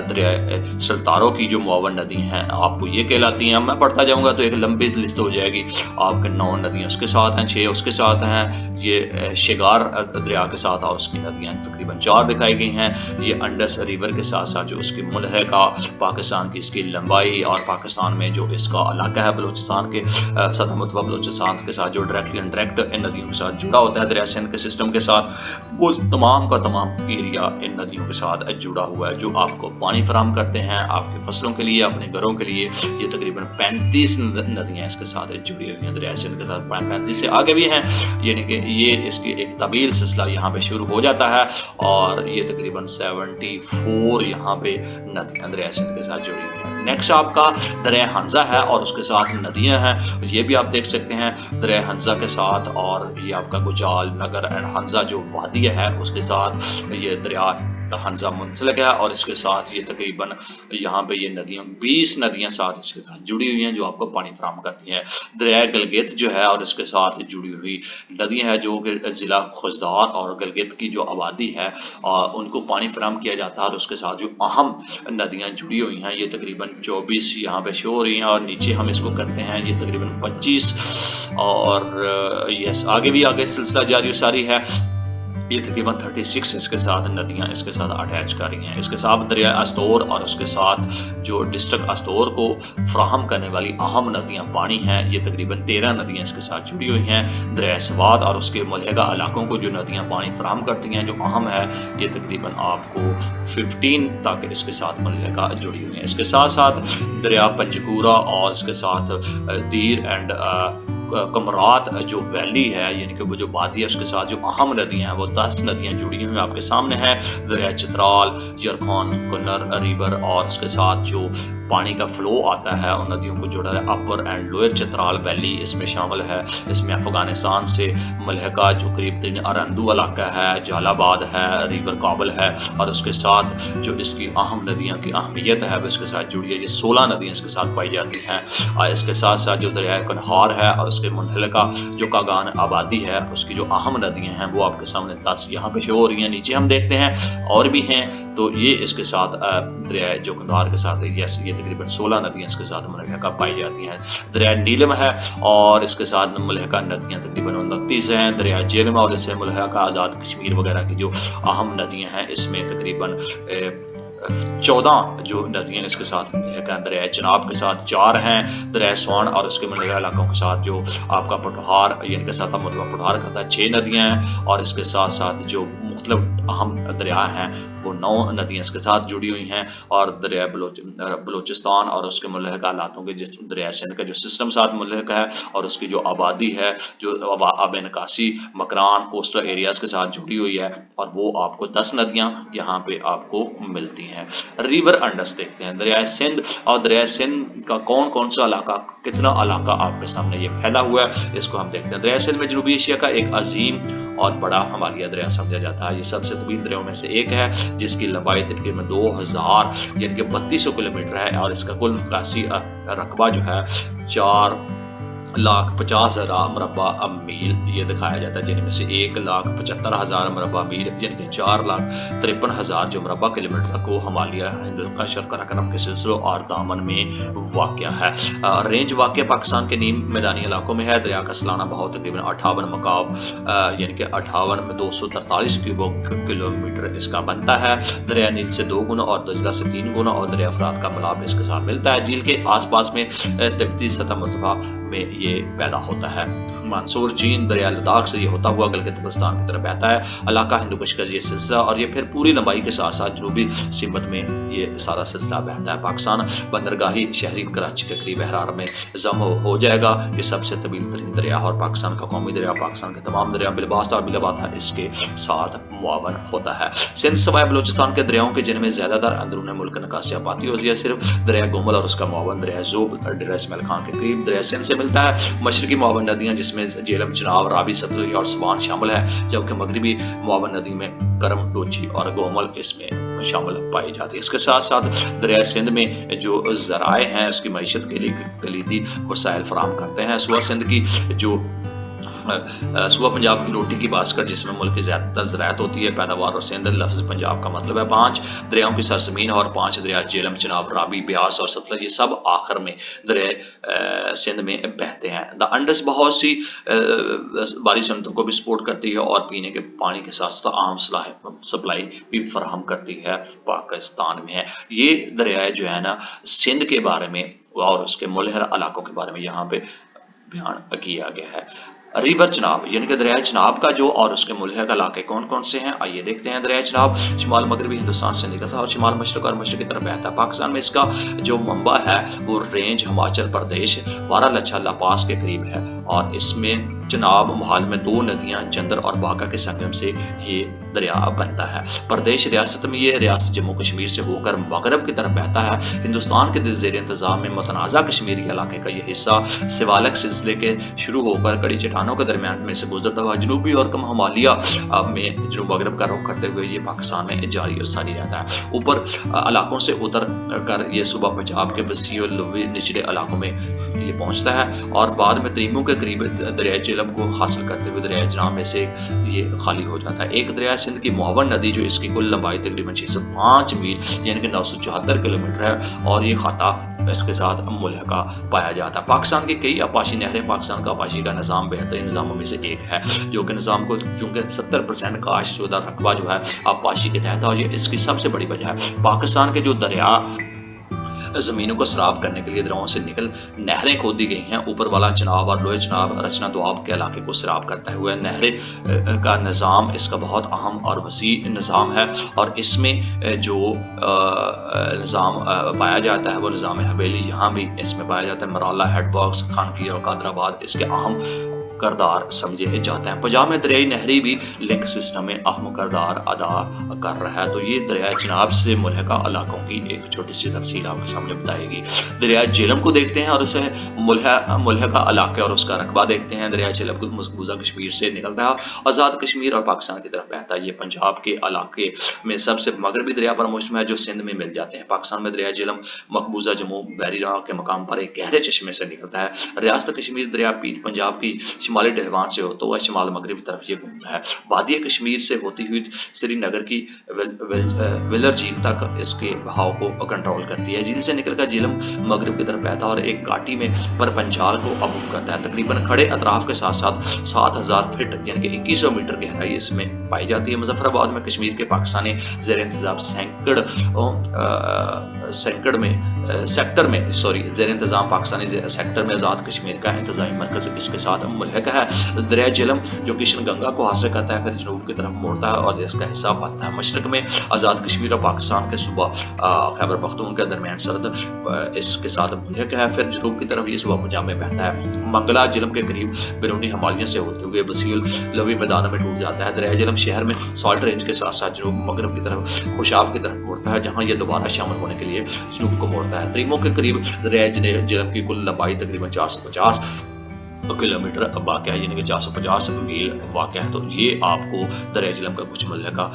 दरिया सल्तारों की जो मुआवन नदी हैं आपको ये कहलाती हैं। मैं पढ़ता जाऊँगा तो एक लंबी लिस्ट हो जाएगी। आपके 9 नदियाँ उसके साथ हैं, 6 उसके साथ हैं, یہ شگار دریا کے ساتھ اور اس کی ندیاں تقریباً 4 دکھائی گئی ہیں۔ یہ انڈس ریور کے ساتھ ساتھ جو اس کی ملحقہ پاکستان کی اس کی لمبائی اور پاکستان میں جو اس کا علاقہ ہے بلوچستان کے سطح متبع بلوچستان کے ساتھ جو ڈائریکٹلی انڈائریکٹ ان ندیوں کے ساتھ جڑا ہوتا ہے دریا سندھ کے سسٹم کے ساتھ، وہ تمام کا تمام ایریا ان ندیوں کے ساتھ جڑا ہوا ہے جو آپ کو پانی فراہم کرتے ہیں آپ کی فصلوں کے لیے، اپنے گھروں کے لیے۔ یہ تقریباً 35 ندیاں اس کے ساتھ جڑی ہوئی ہیں دریا سندھ کے ساتھ، 35 سے آگے بھی ہیں، یعنی کہ یہ اس کی ایک طویل سلسلہ یہاں پہ شروع ہو جاتا ہے اور یہ تقریباً 74 یہاں پہ ندیاں دریا سندھ کے ساتھ جڑی ہوئی ہیں۔ نیکسٹ آپ کا دریا ہنزہ ہے اور اس کے ساتھ ندیاں ہیں، یہ بھی آپ دیکھ سکتے ہیں دریا ہنزہ کے ساتھ، اور یہ آپ کا گجال نگر اینڈ ہنزہ جو وادی ہے اس کے ساتھ یہ دریا ہنزہ منسلک ہے، اور اس کے ساتھ یہ تقریباً یہاں پہ یہ ندیاں 20 ندیاں ساتھ اس کے ساتھ جڑی ہوئی ہیں جو آپ کو پانی فراہم کرتی ہیں۔ دریا گلگت جو ہے اور اس کے ساتھ جڑی ہوئی ندیاں ہیں جو کہ ضلع خوزدار اور گلگت کی جو آبادی ہے ان کو پانی فراہم کیا جاتا ہے، اور اس کے ساتھ جو اہم ندیاں جڑی ہوئی ہیں یہ تقریباً 24 یہاں پہ شو ہو رہی ہیں، اور نیچے ہم اس کو کرتے ہیں یہ تقریباً 25 اور یس آگے بھی آگے سلسلہ جاری و ساری ہے۔ یہ تقریباً 36 اس کے ساتھ ندیاں اس کے ساتھ اٹیچ کر رہی ہیں۔ اس کے ساتھ دریا استور اور اس کے ساتھ جو ڈسٹرکٹ استور کو فراہم کرنے والی اہم ندیاں پانی ہیں یہ تقریباً 13 ندیاں اس کے ساتھ جڑی ہوئی ہیں۔ دریا سوات اور اس کے ملحقہ علاقوں کو جو ندیاں پانی فراہم کرتی ہیں جو اہم ہے یہ تقریباً آپ کو 15 تک اس کے ساتھ ملحقہ جڑی ہوئی ہیں۔ اس کے ساتھ ساتھ دریا پنجگورا اور اس کے ساتھ دیر اینڈ کمرات جو ویلی ہے یعنی کہ وہ جو وادی ہے اس کے ساتھ جو اہم ندیاں ہیں وہ 10 ندیاں جڑی ہوئی آپ کے سامنے ہیں۔ دریا چترال، یرخان، کنر ریور اور اس کے ساتھ جو پانی کا فلو آتا ہے ان ندیوں کو جوڑا ہے۔ اپر اینڈ لوئر چترال ویلی اس میں شامل ہے، اس میں افغانستان سے ملحقہ جو قریب ترین ارندو علاقہ ہے، جال آباد ہے، ریور کابل ہے، اور اس کے ساتھ جو اس کی اہم ندیاں کی اہمیت ہے وہ اس کے ساتھ جڑی ہے۔ یہ 16 ندیاں اس کے ساتھ پائی جاتی ہیں، اور اس کے ساتھ ساتھ جو دریا کنہار ہے اور اس کے منحلقہ جو کاغان آبادی ہے اس کی جو اہم ندیاں ہیں وہ آپ کے سامنے 10 یہاں پہ شو ہو رہی ہیں۔ نیچے ہم دیکھتے ہیں اور بھی ہیں، تو یہ اس کے ساتھ دریا جو کنہار کے ساتھ یہ تقریباً 16 ندیاں اس کے ساتھ ملحقہ پائی جاتی ہیں۔ دریا نیلم ہے اور اس کے ساتھ ملحقہ ندیاں تقریباً 29 ہیں۔ دریا جیلم اور اس سے ملحقہ آزاد کشمیر وغیرہ کی جو اہم ندیاں ہیں اس میں تقریباً 14 جو ندیاں اس کے ساتھ ملحقہ ہیں۔ دریا چناب کے ساتھ 4 ہیں۔ دریا سوان اور اس کے ملحقہ علاقوں کے ساتھ جو آپ کا پٹھوار یعنی کہ سطح متبع پٹھوار کرتا ہے 6 ندیاں ہیں، اور اس کے ساتھ ساتھ جو مختلف اہم دریا ہیں وہ 9 ندیاں اس کے ساتھ جڑی ہوئی ہیں۔ اور دریا بلوچستان اور اس کے ملحقہ علاقوں کے جس دریا سندھ کا جو سسٹم ساتھ ملحقہ ہے اور اس کی جو آبادی ہے جو آب نکاسی مکران کوسٹل ایریاز کے ساتھ جڑی ہوئی ہے، اور وہ آپ کو 10 ندیاں یہاں پہ آپ کو ملتی ہیں۔ ریور انڈس دیکھتے ہیں، دریا سندھ اور دریا سندھ کا کون کون سا علاقہ کتنا علاقہ آپ کے سامنے یہ پھیلا ہوا ہے اس کو ہم دیکھتے ہیں۔ دریا سندھ میں جنوبی ایشیا کا ایک عظیم اور بڑا ہمالیہ دریا سمجھا جاتا ہے، یہ سب سے طویل دریاؤں میں سے ایک ہے جس کی لمبائی تقریباً 2000 یعنی کہ 3200 کلومیٹر ہے، اور اس کا کل نکاسی رقبہ جو ہے 4,50,000 مربع میل یہ دکھایا جاتا ہے، جن میں سے 1,75,000 مربع میل یعنی کہ 4,53,000 جو مربع کلومیٹر کو ہمالیہ ہند کا شرقرم کے سلسلوں اور دامن میں واقع ہے۔ رینج واقع پاکستان کے نیم میدانی علاقوں میں ہے۔ دریا کا سالانہ بہاؤ تقریباً 58 مکعب یعنی کہ 58,243 کلومیٹر اس کا بنتا ہے۔ دریا نیل سے 2 گنا اور دجلہ سے 3 گنا، اور دریا فرات کا ملاب اس کے ساتھ ملتا ہے۔ جھیل کے آس پاس میں تبتی سطح مرتفع میں یہ پیدا ہوتا ہے۔ منصور چین دریا لداخ سے یہ ہوتا ہوا گلگت بلتستان کی طرف بہتا ہے۔ علاقہ ہندو کش کا یہ سلسلہ، اور یہ پھر پوری لمبائی کے ساتھ ساتھ جنوبی سمت میں یہ سارا سلسلہ بہتا ہے۔ پاکستان بندرگاہی شہری کراچی کے قریب بحرار میں ضم ہو جائے گا۔ یہ سب سے طویل ترین دریا اور پاکستان کا قومی دریا، پاکستان کے تمام دریا بالواسطہ اور بلا باطا اس کے ساتھ معاون ہوتا ہے۔ سندھ سوائے بلوچستان کے دریاؤں کے جن میں زیادہ تر اندرون ملک نکاسی پاتی ہوتی ہے، صرف دریا گومل اور اس کا معاون دریا زوب ڈیرہ اسماعیل خان کے قریب دریا سندھ سے ملتا ہے۔ مشرقی معاون ندیاں جس میں جیلم، چناب، راوی، ستلج اور سوان شامل ہے، جبکہ مغربی معاون ندی میں کرم، ڈوچی اور گومل اس میں شامل پائی جاتی ہے۔ اس کے ساتھ ساتھ دریا سندھ میں جو ذرائع ہیں اس کی معیشت کے لیے کلیدی وسائل فراہم کرتے ہیں۔ سوا سندھ کی جو صوبہ پنجاب کی روٹی کی باسکٹ جس میں ملک کی زیادہ تر زراعت ہوتی ہے، پیداوار اور سندھ لفظ پنجاب کا مطلب ہے 5 دریاؤں کی سرزمین اور 5 دریا جہلم، چناب، رابی، بیاس اور ستلج، یہ سب آخر میں دریائے سندھ میں بہتے ہیں۔ دا انڈس بہت سی باری صنعتوں کو بھی سپورٹ کرتی ہے اور پینے کے پانی کے ساتھ ساتھ عام سپلائی بھی فراہم کرتی ہے، پاکستان میں ہے۔ یہ دریائے جو ہے نا سندھ کے بارے میں اور اس کے ملحر علاقوں کے بارے میں یہاں پہ بیان کیا گیا ہے۔ ریور چناب یعنی کہ دریائے چناب کا جو اور اس کے ملحق علاقے کون کون سے ہیں آئیے دیکھتے ہیں۔ دریائے چناب شمال مغربی ہندوستان سے نکلتا ہے اور شمال مشرق اور مشرق کی طرف بہتا ہے۔ پاکستان میں اس کا جو منبع ہے وہ رینج ہماچل پردیش وارا لچھا لاپاس کے قریب ہے اور اس میں چناب محال میں 2 ندیاں جندر اور باگا کے سنگم سے یہ دریا بنتا ہے۔ پردیش ریاست میں یہ ریاست جموں کشمیر سے ہو کر مغرب کی طرف بہتا ہے۔ ہندوستان کے زیر انتظام میں متنازع کشمیری علاقے کا یہ حصہ سوالک سلسلے کے شروع ہو کر کڑی چٹانوں کے درمیان میں سے گزرتا ہوا جنوبی اور کم ہمالیہ میں جنوب مغرب کا رخ کرتے ہوئے یہ پاکستان میں جاری اور ساری رہتا ہے۔ اوپر علاقوں سے اتر کر یہ صوبہ پنجاب کے وسیع و لوی نچلے علاقوں میں یہ پہنچتا ہے اور بعد میں تریموں کے قریب دریائے جہلم کو حاصل کرتے ہوئے دریائے چناب میں سے یہ خالی ہو جاتا ہے۔ ایک دریائے سندھ کی معاون ندی جو اس کی کل لمبائی تقریباً 605 میل یعنی کہ 974 کلومیٹر ہے اور یہ خطہ اس کے ساتھ ملحقہ پایا جاتا ہے۔ پاکستان کی کئی آبپاشی نہریں پاکستان کا آبپاشی کا نظام بہترین نظاموں میں سے ایک ہے، جو کہ نظام کو چونکہ 70% کاشت شدہ رقبہ جو ہے آبپاشی کے تحت ہے اور یہ اس کی سب سے بڑی وجہ ہے۔ پاکستان کے جو دریا زمینوں کو سراب کرنے کے لیے دریاؤں سے نکل نہریں کھودی گئی ہیں۔ اوپر والا چناب اور لوئے چناب رچنا دواب کے علاقے کو سراب کرتا ہوا نہریں کا نظام اس کا بہت اہم اور وسیع نظام ہے اور اس میں جو نظام پایا جاتا ہے وہ نظام حویلی یہاں بھی اس میں پایا جاتا ہے۔ مرالا، ہیڈ باکس، خانقی اور قادر آباد اس کے اہم کردار سمجھے جاتے ہیں۔ پنجاب میں دریائی نہری بھی لنک سسٹم میں اہم کردار ادا کر رہا ہے۔ تو یہ دریائے چناب سے ملحقہ علاقوں کی ایک چھوٹی سی تفصیل آپ کے سامنے بتائے گی۔ دریائے جہلم کو دیکھتے ہیں اور اسے ملحقہ علاقے اور اس کا رقبہ دیکھتے ہیں۔ دریائے جہلم کو مقبوضہ کشمیر سے نکلتا ہے، آزاد کشمیر اور پاکستان کی طرف بہتا ہے۔ یہ پنجاب کے علاقے میں سب سے مغربی دریا پر مشتمل ہے جو سندھ میں مل جاتے ہیں۔ پاکستان میں دریائے جہلم مقبوضہ جموں بحیرہ کے مقام پر ایک گہرے چشمے سے نکلتا ہے۔ ریاست کشمیر دریا پیر پنجاب کی شمالی ڈہوان سے ہوتا ہوا شمال مغرب کی طرف یہ گھومتا ہے۔ وادی کشمیر سے ہوتی ہوئی سری نگر کی ویلر جھیل تک اس کے بہاؤ کو کنٹرول کرتی ہے۔ جھیل سے نکل کر جہلم مغرب کی طرف بہتا ہے اور ایک گھاٹی میں پر پنجال کو عبور کرتا ہے۔ تقریباً کھڑے اطراف کے ساتھ ساتھ 7000 فٹ یعنی کہ 2100 میٹر گہرائی اس میں پائی جاتی ہے۔ مظفر آباد میں کشمیر کے پاکستانی زیر انتظام زیر انتظام پاکستانی سیکٹر میں آزاد کشمیر کا انتظامی مرکز اس کے ساتھ ملحق ہے۔ دریائے جہلم جو کشن گنگا کو حاصل کرتا ہے پھر جنوب کی طرف موڑتا ہے اور اس کا حصہ بنتا ہے۔ مشرق میں آزاد کشمیر اور پاکستان کے صوبہ خیبر پختون کے درمیان سرحد اس کے ساتھ ملحق ہے، پھر جنوب کی طرف یہ صوبہ پنجاب میں بہتا ہے۔ منگلا جہلم کے قریب بیرونی ہمالیہ سے ہوتے ہوئے وسیع لوی میدانوں میں ٹوٹ جاتا ہے۔ دریائے جہلم شہر میں سالٹ رینج کے ساتھ ساتھ جنوب مغرب کی طرف خوشاب کی طرف موڑتا ہے جہاں یہ دوبارہ شامل ہونے کے لیے جنوب کو موڑتا ہے۔ تریموں کے قریب دریائے جہلم کی کل لمبائی تقریباً 450 کلومیٹر واقع ہے یعنی کہ 450 میل واقع ہے۔ تو یہ آپ کو دریائے جہلم کا کچھ ملحقہ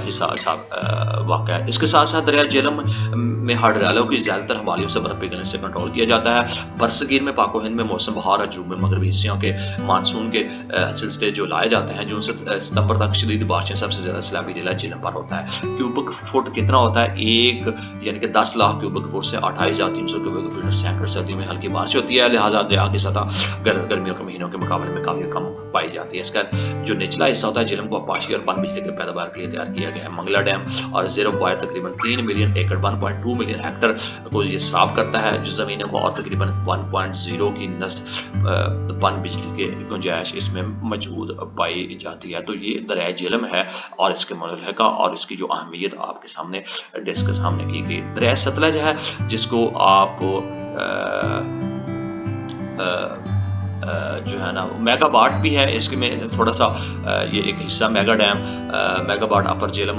حصہ واقع ہے۔ اس کے ساتھ ساتھ دریائے جہلم میں ہڑ ریالوں کی زیادہ تر ہمالیوں سے برف پگھلنے سے کنٹرول کیا جاتا ہے۔ برصغیر میں پاک و ہند میں موسم بہار اور جنوب میں مغربی حصوں کے مانسون کے سلسلے جو لائے جاتے ہیں، جون سے ستمبر تک شدید بارشیں سب سے زیادہ سیلابی ضلع جہلم پر ہوتا ہے۔ کیوبک فٹ کتنا ہوتا ہے؟ ایک یعنی کہ 10 لاکھ کیوبک فٹ سے 28,300 کیوبک فٹ سینکڑ سردیوں میں ہلکی بارش ہوتی ہے، لہٰذا دریا کی سطح گرمیوں کے مہینوں کے مقابلے میں کافی کم پائی جاتی ہے۔ اس کا جو نچلا حصہ ہوتا ہے جہلم کو آبپاشی اور پن بجلی کے پیداوار کے لیے تیار کیا گیا ہے۔ منگلا ڈیم اور زیرو بوائے تقریباً 3 ملین ایکڑ 1.2 ملین ہیکٹر کو یہ صاف کرتا ہے جو زمینوں کو اور تقریباً 1.0 کی نصف پن بجلی کے گنجائش اس میں موجود پائی جاتی ہے۔ تو یہ دریائے جہلم ہے اور اس کے ملحقہ اور اس کی جو اہمیت آپ کے سامنے ڈسکس سامنے کی گئی۔ دریائے ستلج ہے جس کو آپ جو ہے نا میگا باٹ بھی ہے، اس میں تھوڑا سا یہ ایک حصہ میگا ڈیم میگا باٹ اپر جہلم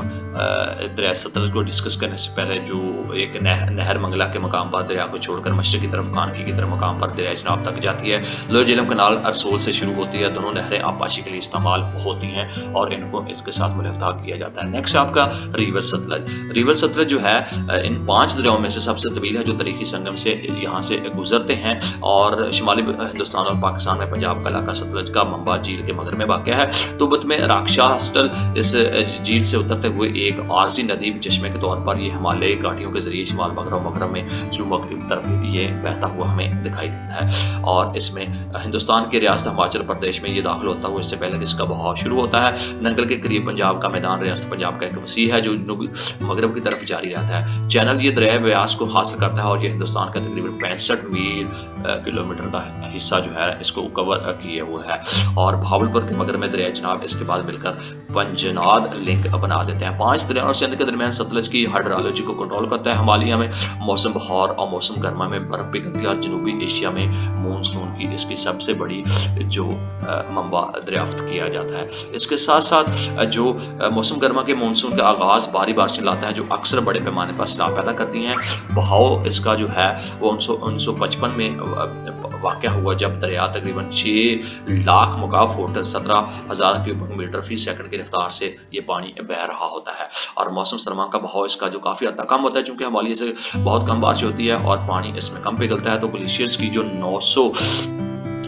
دریائے ستلج کو ڈسکس کرنے سے پہلے جو ایک نہر منگلا کے مقام پر دریا کو چھوڑ کر مشرق کی طرف خانقی کی طرف مقام پر دریائے چناب تک جاتی ہے۔ لوئے جہلم کنال ارسول سے شروع ہوتی ہے، دونوں نہریں آبپاشی کے لیے استعمال ہوتی ہیں اور ان کو اس کے ساتھ ملحقہ کیا جاتا ہے۔ نیکسٹ آپ کا ریور ستلج۔ ریور ستلج جو ہے ان 5 دریاؤں میں سے سب سے طویل ہے جو تاریخی سنگم سے یہاں سے گزرتے ہیں اور شمالی ہندوستان اور पाकिस्तान में पंजाब का इलाका सतलज का मंबा झील के मगर में वाक़ है। तुबत में राक्षा हस्टल इस झील से उतरते हुए एक आरजी नदी चश्मे के तौर पर ये हिमालयी घाटियों के जरिए शिमाल मगरब में जनूब मगरब तरफ ये बहता हुआ हमें दिखाई देता है। और इसमें हिंदुस्तान की रियासत हिमाचल प्रदेश में ये दाखिल होता हुआ इससे पहले इसका बहाव शुरू होता है। नंगल के करीब पंजाब का मैदान रियासत पंजाब का एक वसी है जो जनूबी मगरब की तरफ जारी रहता है। चैनल ये दरिया व्यास को हासिल करता है और ये हिंदुस्तान का तकरीबन 65 किलोमीटर का हिस्सा जो है इसको कवर किए हुए है। और भावलपुर के मगर में दरिया जनाब इसके बाद मिलकर पंजनाद लिंक बना देते हैं। 5 दरिया और सिंध के दरमियान सतलज की हाइड्रोलॉजी को कंट्रोल करता है। हिमालय में मौसम बहार और मौसम गर्मा में बर्फ पिघलती है और जनूबी एशिया में मानसून की इसकी सबसे बड़ी जो मंबा दरियाफ्त किया जाता है। इसके साथ साथ जो मौसम गर्मा के मानसून का आगाज भारी बारिश लाता है जो अक्सर बड़े पैमाने पर सैलाब पैदा करती हैं। बहाव इसका जो है वो 1955 में वाक़या हुआ जब दरिया तकरीबन 6 लाख मुकाफ फुट 17,000 क्यूबिक मीटर फी सेकंड की रफ्तार से ये पानी बह रहा होता है। और मौसम सरमा का बहाव इसका जो काफ़ी हद तक कम होता है चूँकि हिमालय से बहुत कम बारिश होती है और पानी इसमें कम पिघलता है। तो ग्लेशियर्स की जो 900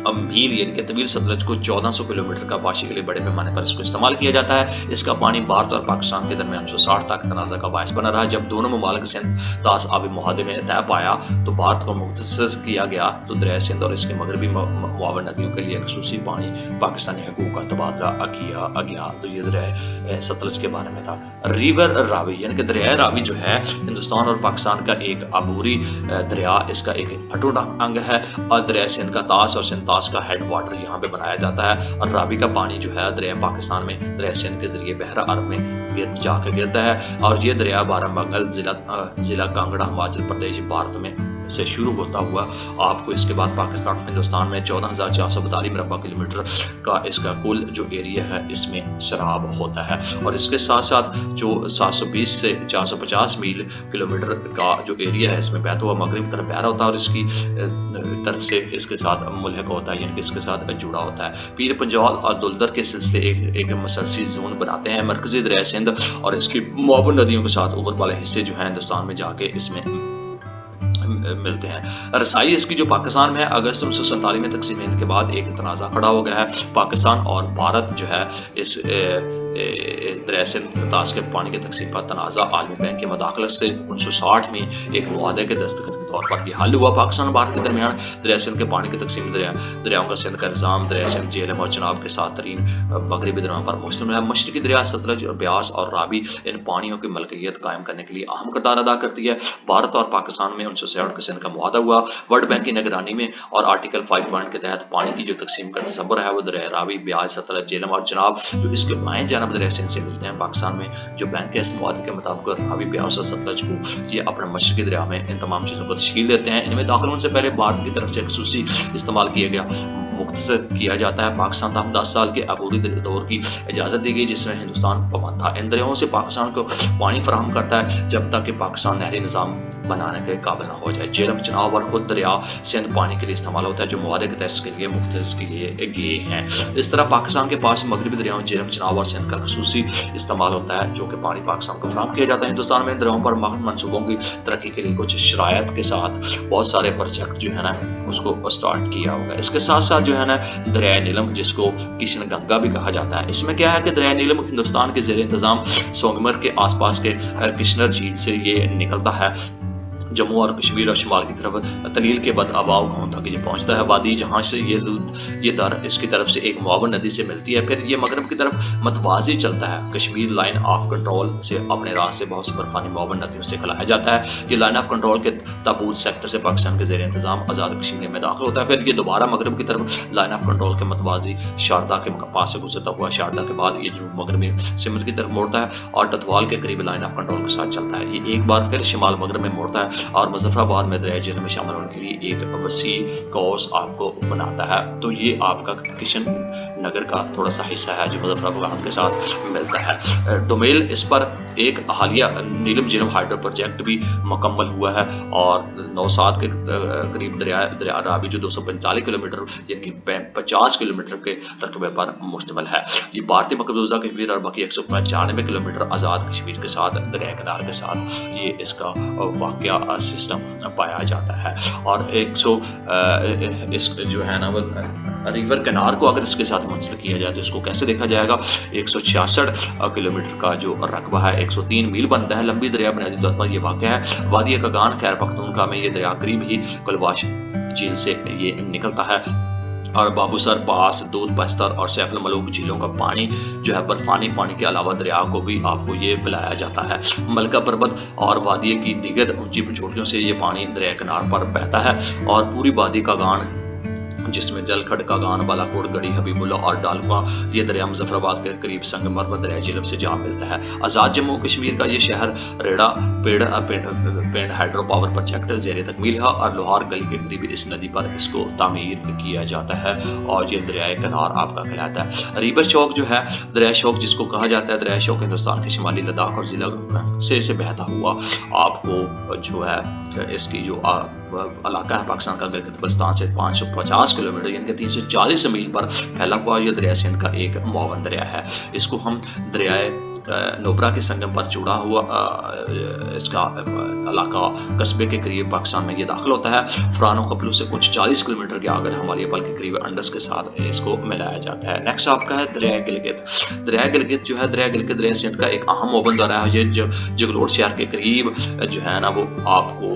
मील यानी कि तवील सतलज को 1400 किलोमीटर का पाशी के लिए बड़े पैमाने पर इसको इस्तेमाल किया जाता है। इसका पानी भारत और पाकिस्तान के दरमियान 1960 तक तनाज़ा का बायस बना रहा। जब दोनों ममालिक सिंध तास आबी मुहादे में तय पाया तो भारत को मुख्तसर किया गया तो दरिया सिंध और इसके मगरबी मुआवन नदियों के लिए खसूसी पानी पाकिस्तानी हकूक का तबादला किया गया। तो ये दरिया सतलज के बारे में था। रिवर रावी यानी कि दरिया रावी जो है हिंदुस्तान और पाकिस्तान का एक अबूरी दरिया इसका एक अटूट अंग है। और दरिया सिंध का तास और सिंध का हेड वाटर यहाँ पे बनाया जाता है। और रावी का पानी जो है दरिया पाकिस्तान में दरिया सिंध के जरिए बहरा अरब में जाकर गिरता है। और ये दरिया बारामंगल जिला कांगड़ा हिमाचल प्रदेश भारत में से शुरू होता हुआ आपको इसके बाद पाकिस्तान हिंदुस्तान में 14,442 मुरब्बा किलोमीटर का इसका कुल जो एरिया है इसमें शराब होता है। और इसके साथ साथ जो 720 से 450 मील किलोमीटर का जो एरिया है इसमें बहता हुआ मगरब तरफ बह रहा होता है और इसकी तरफ से इसके साथ मुल्हक होता है यानी कि इसके साथ जुड़ा होता है। पीर पंजाल और दुलदर के सिलसिले एक मसलसी जोन बनाते हैं। मरकजी दरिया सिंध और इसकी मुआवन नदियों के साथ ऊपर वाले हिस्से जो है हिंदुस्तान में जाके इसमें मिलते हैं। रसाई इसकी जो पाकिस्तान में है अगस्त 1947 में तकसीम हिंद के बाद एक तनाज़ा खड़ा हो गया है। पाकिस्तान और भारत जो है इस दरिया सिंध तास के पानी की तकसीम पर तनाज़ा आलमी बैंक के मदाखलत से 1960 में एक मुआहदे के दस्तखत के तौर पर हल हुआ। पाकिस्तान और भारत के दरमियान दरिया सिंध के पानी की तकसीम दरियाओं का सिंध का निज़ाम दरिया सिंध झेलम और चनाब के साथ तरीन मगरबी दरियाओं पर मुश्तमिल है। मशरकी दरिया सतलज और ब्यास और रावी इन पानियों की मलकियत कायम करने के लिए अहम किरदार अदा करती है। भारत और पाकिस्तान में 1966 के सिंध का मुआहदा हुआ। वर्ल्ड बैंक की निगरानी में और आर्टिकल 5 पॉइंट के तहत पानी की जो तकसीम का तसव्वुर है वो दरिया रावी ब्यास सतलज झेलम और चनाब जो इसके बाएं जानब दरिया सिंध से मिलते हैं। पाकिस्तान में जो बैंक है इस मुआहदे के मुताबिक रावी ब्यास और सतलज को ये अपने मशरकी दरिया में इन तमाम चीज़ों को तश्कील देते हैं। इनमें दाखिल होने से पहले भारत की तरफ से खसूसी इस्तेमाल किया गया मुख्तसर किया जाता है। पाकिस्तान तक 10 साल के अबूरी दौर की इजाज़त दी गई जिसमें हिंदुस्तान पाबंद था। इन दरियाओं से पाकिस्तान को पानी फराहम करता है जब तक कि पाकिस्तान नहरी निज़ाम बनाने के काबिल ना हो जाए। झेलम चनाब और खुद दरिया सिंध पानी के लिए इस्तेमाल होता है जो मुआहदे के तहत के लिए मुख्तस के लिए गए हैं। इस तरह पाकिस्तान के पास मगरबी दरियाओं झेलम चनाब और सिंध का खसूसी इस्तेमाल होता है जो कि पानी पाकिस्तान को फराहम किया जाता है। हिंदुस्तान में दरियाओं पर मनसूबों की तरक्की के लिए कुछ शरायत के साथ बहुत सारे प्रोजेक्ट जो है ना उसको स्टार्ट किया होगा। इसके साथ साथ जो है ना दरिया नीलम जिसको किशन गंगा भी कहा जाता है। इसमें क्या है कि दरिया नीलम हिंदुस्तान के ज़ेर इंतज़ाम सोंगमर के आसपास के किशनर झील से ये निकलता है जम्मू और कश्मीर और शुमाल की तरफ तलील के बाद आबाव गाँव तक ये पहुंचता है। वादी जहाँ से ये दर इसकी तरफ से एक मुआवन नदी से मिलती है फिर ये मगरब की तरफ मतवाजी चलता है। कश्मीर लाइन ऑफ कंट्रोल से अपने राह से बहुत सी बर्फानी मुआवन नदियों से खिलाया जाता है। ये लाइन ऑफ कंट्रोल के ताबूत सेक्टर से पाकिस्तान के ज़ेर इंतज़ाम आज़ाद कश्मीर में दाखिल होता है। फिर ये दोबारा मगरब की तरफ लाइन ऑफ कंट्रोल के मतवाजी शारदा के पास से गुजरता हुआ शारदा के बाद ये जनूब मगरब में सिमर की तरफ मोड़ता है और टथवाल के करीब लाइन ऑफ कंट्रोल के साथ चलता है। ये एक बार फिर शिमाल मगरब में मोड़ता है और मुजफ्फराबाद में दरिया झेलम में शामिल होने के लिए एक वसी कोर्स आपको बनाता है। तो ये आपका किशन नगर का थोड़ा सा हिस्सा है जो मुजफ्फराबाद के साथ मिलता है। डोमेल इस पर एक हालिया नीलम झेलम हाइड्रो प्रोजेक्ट भी मुकम्मल हुआ है और 9/7 के करीब दरिया रावी जो 245 किलोमीटर यानी कि 50 किलोमीटर के रकबे पर मुश्तमिल है। ये भारतीय मकबूजा कश्मीर और बाकी 195 किलोमीटर आज़ाद कश्मीर के साथ दरिया किनार के साथ ये इसका वाक़या सिस्टम पाया जाता है। और 100 इस जो है ना वो रिवर कैनाल को अगर इसके साथ मुंसलिक किया जाए तो इसको कैसे देखा जाएगा। 166 किलोमीटर का जो रकबा है, 103 मील बनता है। लंबी दरिया बुनियादी तौर पर ये वाक़या है वादी कगान खैर पख्तूनख्वा में। ये दरिया करीब ही कलवाश झील से ये निकलता है और बाबूसर पास, दूध बस्तर और सैफुल मलूक झीलों का पानी जो है बर्फानी पानी के अलावा दरिया को भी आपको ये पिलाया जाता है। मलका पर्वत और वादी की दीगर ऊंची चोटियों से ये पानी दरिया किनार पर बहता है और पूरी वादी का गान जिसमें जलखड़ कागान, बालाकोट, गढ़ी, हबीबुल्ला और डालवा ये दरिया मुजफ्फराबाद के करीब संगमरमर व दरिया झेलम से जा मिलता है। आज़ाद जम्मू कश्मीर का ये शहर रेड़ा पेंड हाइड्रो पावर प्रोजेक्ट ज़ेर तकमील है और लोहार गली के करीब इस नदी पर इसको तामीर किया जाता है और ये दरियाए किनार आपका कहलाता है। रिवर शौक जो है, दरिया शौक जिसको कहा जाता है, दरिया शौक हिंदुस्तान के शुमाली लद्दाख और जिला से बहता हुआ आपको जो है इसकी जो इलाका है पाकिस्तान का गिलगित बल्तिस्तान से 550 किलोमीटर यानी कि 340 मील पर फैला हुआ ये दरिया सिंध का एक मुआवन दरिया है। इसको हम दरियाए नोबरा के संगम पर जुड़ा हुआ इसका इलाका कस्बे के करीब पाकिस्तान में ये दाखिल होता है। फरानो कपलू से कुछ 40 किलोमीटर के आगे हमारे पल के करीब अंडस के साथ इसको मिलाया जाता है। नेक्स्ट आपका है दरिया गिलगित। दरिया गिलगित जो है, दरिया गिलगित दरिया सिंध का एक अहम मुआवन दरिया है। ये जगलोट शहर के करीब जो है ना वो आपको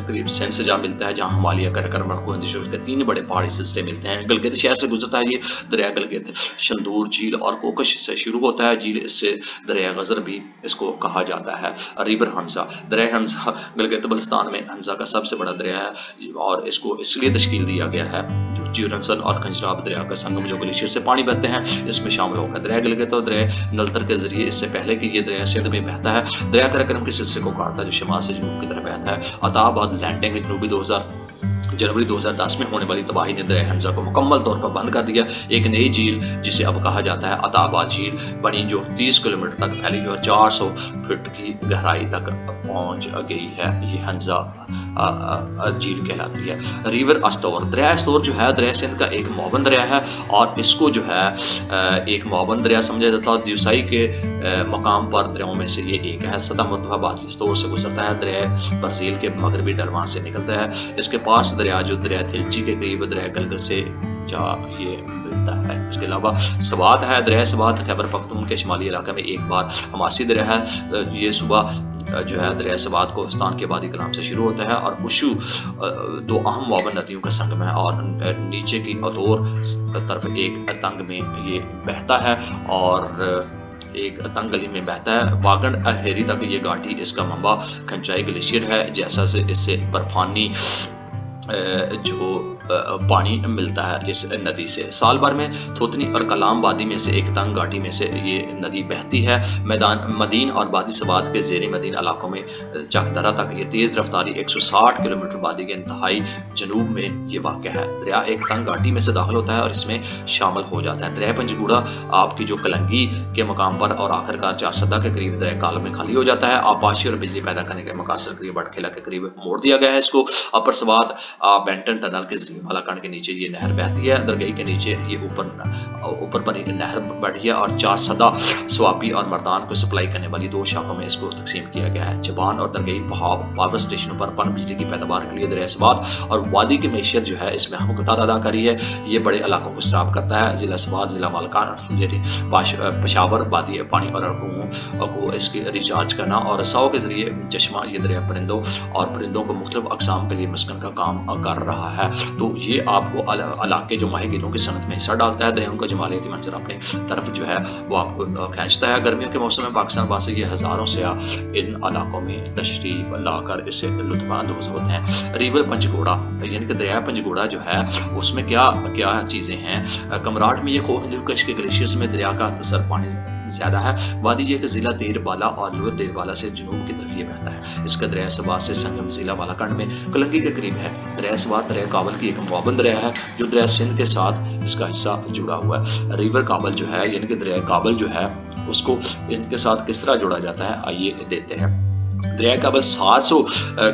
करीब सिंध से जा मिलता है, जहाँ हिमालय के 3 बड़े पहाड़ी सिलसिले मिलते हैं। गिलगित शहर से गुजरता है ये दरिया गिलगित। शंदूर झील और कोकश से शुरू होता है। झील इससे दरिया गजर भी इसको कहा जाता है। रिवर हंसा, दरिया हंसा गिलगित बल्तिस्तान में हंसा का सबसे बड़ा दरिया है और इसको इसलिए तश्कील दिया गया है जो चिरंसन और खंजराब दरिया का संगम जो ग्लेशियर से पानी बहते हैं इसमें शामिल होगा। दरिया गिलगित और दरिया नलतर के जरिए इससे पहले कि ये दरिया सिंध में बहता है, दरिया कराक्रम के सिलसिले को काटता है जो शिमाल से जनूब की तरफ बहता है। अताबाद लैंडिंग जनवरी 2010 में होने वाली तबाही ने दरिया हंसा को मुकम्मल तौर पर बंद कर दिया। एक नई झील जिसे अब कहा जाता है अताबाद झील बनी जो 30 किलोमीटर तक फैली है और 400 फीट की गहराई तक पहुंच गई है। ये हंसा झील कहलाती है। रिवर अस्तौर, दरिया अस्तौर जो है दरिया सिंध का एक मुआवन दरिया है और इसको जो है एक मुआवन दरिया समझा जाता है। दिवसाई के मकाम पर दरियाओं में से ये एक है। सतह मुतबाद अस्तौर से गुजरता है। दरिया ब्राज़ील के मगरबी डरवान से निकलता है। इसके पास दरिया जो दरिया थिल्ची के करीब दरिया गिलगित से जा ये मिलता है। इसके अलावा सवात है, दरिया सवात खैबर पख्तून के शुमाली इलाके में एक बार हमासी दरिया है। ये सुबह जो है दरिया सवात कोहिस्तान के वादी कलाम से शुरू होता है और उशू 2 अहम मुआवन नदियों का संगम है और नीचे की अतोर तरफ एक तंग में ये बहता है और एक तंग गली में बहता है। वागड़ हेरी तक ये घाटी इसका मंबा खंचाई ग्लेशियर है, जैसा से इससे बर्फानी जो पानी मिलता है इस नदी से। साल भर में थोतनी और कलाम वादी में से एक तंग घाटी में से ये नदी बहती है। मैदान मदीन और वादी सवात के ज़ेरे मदीन इलाकों में चकदरा तक ये तेज़ रफ्तारी 160 किलोमीटर वादी के इंतहाई जनूब में ये वाक़ है। दरिया एक तंग घाटी में से दाखिल होता है और इसमें शामिल हो जाता है। दरिया पंजगुड़ा आपकी जो कलंगी के मकाम पर और आखिरकार 4 सदा के करीब दरिया काल में खाली हो जाता है। आपाशी और बिजली पैदा करने के मकासद के करीब बटखेला के करीब मोड़ दिया गया है इसको। अपर सवात बेंटन टनल के जरिए बालाकांड के नीचे ये नहर बहती है। दरगई के नीचे ये ऊपर पर एक नहर बढ़ी है और 4 सदा स्वाबी और मर्दान को सप्लाई करने वाली 2 शाखों में इसको तकसीम किया गया है। जबान और दरगई पावर स्टेशनों पर पन बिजली की पैदावार के लिए दरिया सवात और वादी की मैशियत जो है इसमें अहम किरदार अदा करी है। ये बड़े इलाकों को सराब करता है। जिला सवात, जिला मालकान, पेशावर, वादी पानी और अड़कों को इसके रिचार्ज करना और रसाओं के जरिए चश्मा ये दरिया परिंदों को मुख्तलिफ अकसाम के लिए मस्कन का काम कर रहा है। तो ये आपको इलाके जो माहिगीरों की सनत में हिस्सा डालता है। दरियाओं का जमालियाती मंजर अपने तरफ जो है वो आपको खींचता है। गर्मियों के मौसम में पाकिस्तान वासी ये हज़ारों सयाह इन इलाकों में तशरीफ लाकर इससे लुत्फ़ानंदोज़ होते हैं। रिवर पंजगोड़ा यानी कि दरिया पंजगोड़ा जो है उसमें क्या क्या चीज़ें हैं। कमराट में ये हिंदुकुश के ग्लेशियर्स में दरिया का असर पानी ज़्यादा है। वादी ये कि ज़िला देरबाला और लोअर देरबाला से जुनूब की तरफ ये बहता है। इसका दरिया सवात से संगम ज़िला बालाकांड में कलंगी के करीब है। दरिया सवात दरिया काबल की एक मुआवन दरिया है जो दरिया सिंध के साथ इसका हिस्सा जुड़ा हुआ है। रिवर काबल जो है यानी कि दरिया काबल जो है उसको इनके साथ किस तरह जोड़ा जाता है आइए देते हैं। दरिया काबल 700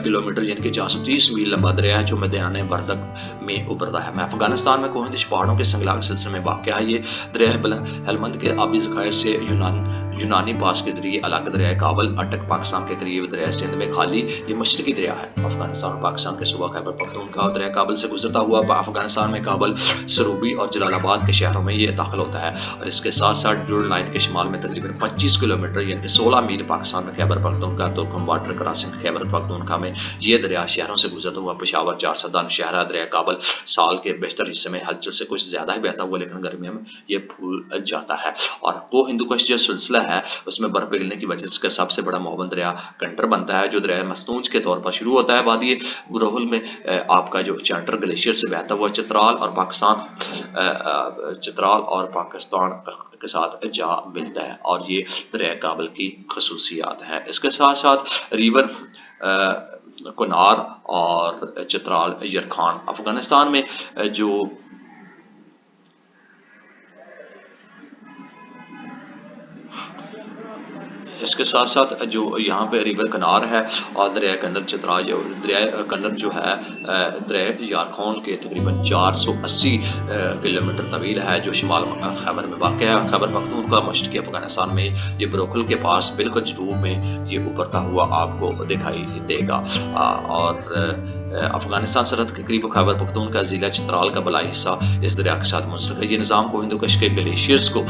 किलोमीटर यानी कि 430 मील लंबा दरिया है जो मैदान वर्दक में उभरता है। अफगानिस्तान में कोहिंदिश पहाड़ों के संगलाग सिलसिले में वाक़ है। ये दरिया हेलमंद के आबी ज़खायर से यूनान यूनानी पास के जरिए अलग दरिया काबल अटक पाकिस्तान के करीब दरिया सिंध में खाली ये मशरकी दरिया है। अफगानिस्तान और पाकिस्तान के सूबा खैबर पख्तूनख्वा दरिया काबल से गुजरता हुआ अफगानिस्तान में काबल, सरूबी और जलालाबाद के शहरों में ये दाखिल होता है और इसके साथ साथ ड्यूरल लाइन के शिमाल में तकरीबन 25 किलोमीटर यानी 16 मील पाकिस्तान में खैबर पख्तूनख्वा तुर्कम वाटर क्रॉसिंग खैबर पख्तूनख्वा में ये दरिया शहरों से गुजरता हुआ पेशावर, चारसदान, शहरा, दरिया काबल साल के बेहतर हिस्से में हलचल से कुछ ज्यादा ही बहता हुआ लेकिन गर्मियों में ये फूल जाता है। और को हिंदुकुश जो सिलसिला है उसमें बर्फ पिघलने की वजह से इसका सबसे बड़ा मुआवन दरिया कंटर बनता है जो दरिया मस्तूज के तौर पर शुरू होता है वादी गुरहुल में आपका जो चार्टर ग्लेशियर से बहता हुआ चित्राल और पाकिस्तान के साथ जा मिलता है और ये दरिया काबल की खसूसियात है। इसके साथ साथ रिवर कुनार और चित्राल यरखान अफगानिस्तान में जो इसके साथ साथ जो यहाँ पे रिवर कनार है और दरिया कंडर चित्राल दरिया कंडर जो है दरिया यारखौन के तकरीबन 480 किलोमीटर तवील है जो शिमाल खैबर में वाक़ है। खैबर पख्तूनख्वा मशरक़ी अफगानिस्तान में ये बरोखल के पास बिल्कुल जनूब में ये उभरता हुआ आपको दिखाई देगा और अफगानिस्तान सरहद के करीब खैबर पख्तूनख्वा ज़िला चित्राल का बलाई हिस्सा इस दरिया के साथ मुंसलिक है। ये निज़ाम को हिंदुकुश के ग्लेशियर्स को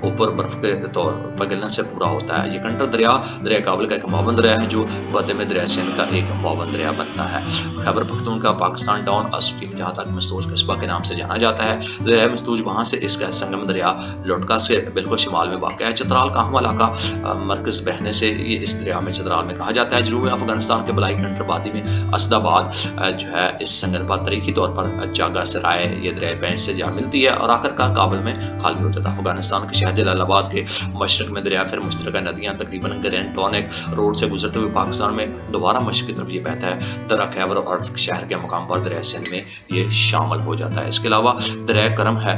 ऊपर बर्फ के तौर पर पिघलने से पूरा होता है। ये कंटर दरिया काबल का एक मुआवन दरिया है जो बदले में दरिया सिंध का एक मुआवन दरिया बनता है। खैबर पख्तूनख्वा पाकिस्तान टाउन अस्फीन जहाँ तक मस्तूज कस्बा के नाम से जाना जाता है। दरिया मस्तूज वहाँ से इसका संगम दरिया लोटका से बिल्कुल शिमाल में वाक़ है। चित्राल का अहम इलाका मरकज बहने से ये इस दरिया में चित्राल में कहा जाता है। जनूबी अफगानिस्तान के बलाई कंटर वादी में असदाबाद जो है इस संगलपा तरीकी तौर पर जागा सराय ये दरिया पैंच से जा मिलती है और आखिरकार काबल में खाली हो जाता है। अफगानिस्तान के शहर जलालाबाद के मशरक में दरिया फिर मुश्तरका नदियां तकरीबन ग्रैंड टॉनिक रोड से गुजरते हुए पाकिस्तान में दोबारा मशरक की तरफ ये बहता है। दरिया खैबर और शहर के मुकाम पर दरिया सिंध में ये शामिल हो जाता है। इसके अलावा दरिया करम है।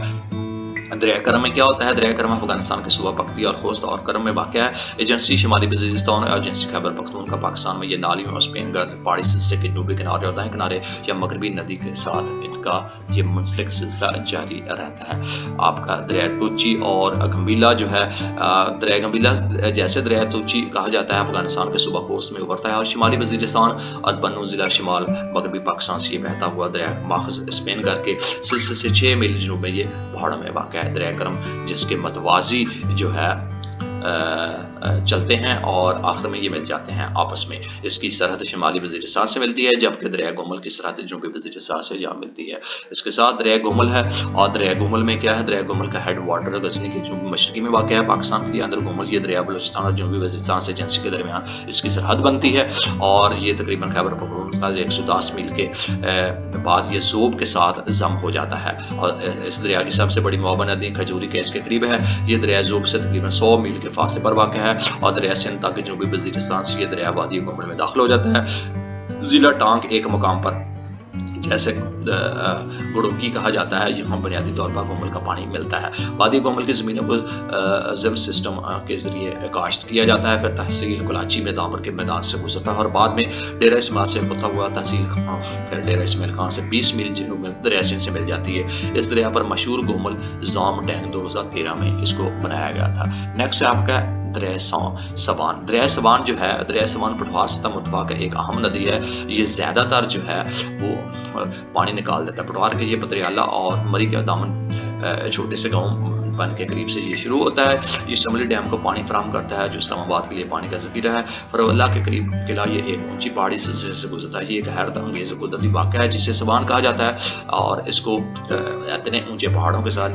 दरिया करम में क्या होता है? दरिया करम अफगानिस्तान के सूबा पख्ती और खोस्त और करम में वाक़ है। एजेंसी शिमाली बलूचिस्तान और एजेंसी खैबर पख्तूनख्वा पाकिस्तान में ये नालियों और स्पेन गर्द पहाड़ी सिलसिले के जनूबी किनारे और दाएं किनारे या मगरबी नदी के साथ इनका ये मुंसलिक सिलसिला जारी रहता है। आपका दरिया तुची और गंभीला जो है दरिया गंभीला जैसे दरिया तुची कहा जाता है अफगानिस्तान के सूबा खोस्त में उभरता है और शिमाली वजीरिस्तान और बन्नू जिला शिमाल मगरबी पाकिस्तान से ये बहता हुआ दरिया माखज स्पेन गर्द के सिलसिले से 6 मील जनूब में ये पहाड़ों में वाक़ है। दरिया करम जिसके मतवाजी जो है चलते हैं और आखिर में ये मिल जाते हैं आपस में। इसकी सरहद शिमाली वज़ीरिस्तान से मिलती है जबकि दरिया गोमल की सरहद जनूबी वज़ीरिस्तान से जा मिलती है। इसके साथ दरिया गोमल है और दरिया गोमल में क्या है? दरिया गोमल का हेड वाटर गजनी के जनूबी मशरक़ी में वाक़ है पाकिस्तान के अंदर। गोमल ये दरिया बलूचिस्तान और जनूबी वज़ीरिस्तान से एजेंसी के दरमियान इसकी सरहद बनती है और ये तकरीबन खैबर पख्तूनख्वा 110 मील के बाद ये ज़ोब के साथ जम हो जाता है और इस दरिया की सबसे बड़ी मुआवन नदी खजूरी के इसके करीब है। ये दरिया ज़ोब से तकरीबन 100 मील के फासले पर वाक़ है और दरिया सिंध तक जनूबी वज़ीरिस्तान से ये दरिया वादी गोमल में दाखिल हो जाता है। ज़िला टांग एक मुकाम पर जैसे गुड़की कहा जाता है यहाँ बुनियादी तौर पर गोमल का पानी मिलता है। वादी गोमल की ज़मीनों को ज़िम सिस्टम के ज़रिए काश्त किया जाता है। फिर तहसील कुलाची में दामर के मैदान से गुजरता है और बाद में डेरा इस्माइल से होता हुआ तहसील फिर डेरा इस्माइल खान से 20 मील जनूब में दरिया सिंध से मिल जाती है। इस दरिया पर मशहूर गोमल जाम टैंक 2013 में इसको बनाया गया था। नेक्स्ट है आपका दरिया सबान। दरिया सबान जो है दरिया सबान पटवार से मुतवा का एक अहम नदी है। ये ज़्यादातर जो है वो पानी निकाल देता है। पटवार के ये पतरियाला और मरी के दामन छोटे से गाँव बन के करीब से ये शुरू होता है। ये शमली डैम को पानी फराहम करता है जो इस्लामाबाद के लिए पानी का ज़ख़ीरा है। फरवल्ला के करीब किला ये एक ऊंची पहाड़ी सिलसिले से गुजरता है। ये एक हैरत अंगेज़ कुदरती वाक़या है जिसे सबान कहा जाता है और इसको इतने ऊंचे पहाड़ों के साथ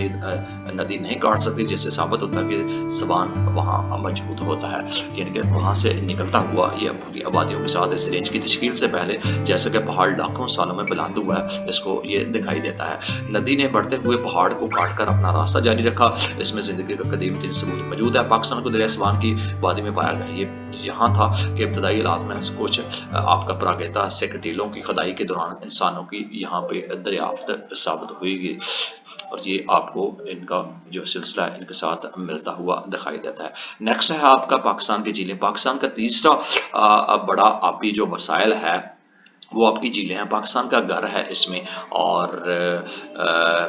नदी नहीं काट सकती जिससे साबित होता है कि सबान वहाँ मौजूद होता है। यानी कि वहाँ से निकलता हुआ ये पूरी आबादियों के साथ इस रेंज की तश्कील से पहले जैसे कि पहाड़ लाखों सालों में बुलंद हुआ है इसको ये दिखाई देता है। नदी ने बढ़ते हुए पहाड़ को काट कर अपना रास्ता जारी रखा। इसमें जिंदगी का कदीम तीन सबूत मौजूद है। पाकिस्तान को दरिया सबान की वादी में पाया गया। ये यहाँ था कि इब्तदाई हालात में कुछ आपका प्रागैतिहासिक टीलों की खुदाई के दौरान इंसानों की यहाँ पे दरियाफ्त साबित हुई और ये आपको इनका जो सिलसिला इनके साथ मिलता हुआ दिखाई देता है। नेक्स्ट है आपका पाकिस्तान की झीलें। पाकिस्तान का तीसरा बड़ा आबी जो वसाइल है वो आपकी झीलें हैं। पाकिस्तान का घर है इसमें, और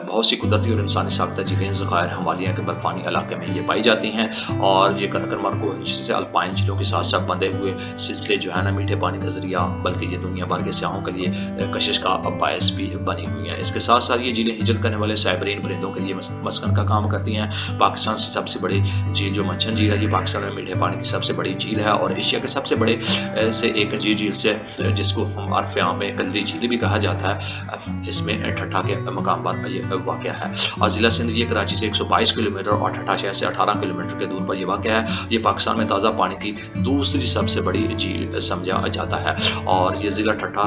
बहुत सी कुदरती और इंसानी साख्ता झीलें ज़खायर हिमालय के बर्फानी इलाके में ये पाई जाती हैं। और ये कनकरमरग से अल्पाइन झीलों के साथ साथ बंधे हुए सिलसिले जो है ना मीठे पानी का जरिया, बल्कि ये दुनिया भर के सयाहों के लिए कशिश का बायस भी बनी हुई है। इसके साथ साथ ये झीलें हिजरत करने वाले साइबरीन परिंदों के लिए मस्कन का काम करती हैं। पाकिस्तान से सबसे बड़ी झील जो मंचन झील है, ये पाकिस्तान में मीठे पानी की सबसे बड़ी झील है, और एशिया के सबसे बड़े से एक झील से, जिसको हम आम में कल्दी झील भी कहा जाता है, इसमें ठट्ठा के मकाम पर ये वाक़ है। और ज़िला सिंध ये कराची से 122 किलोमीटर और ठट्ठा शहर से 18 किलोमीटर के दूर पर ये वाक़ है। ये पाकिस्तान में ताज़ा पानी की दूसरी सबसे बड़ी झील समझा जाता है। और ये ज़िला ठट्ठा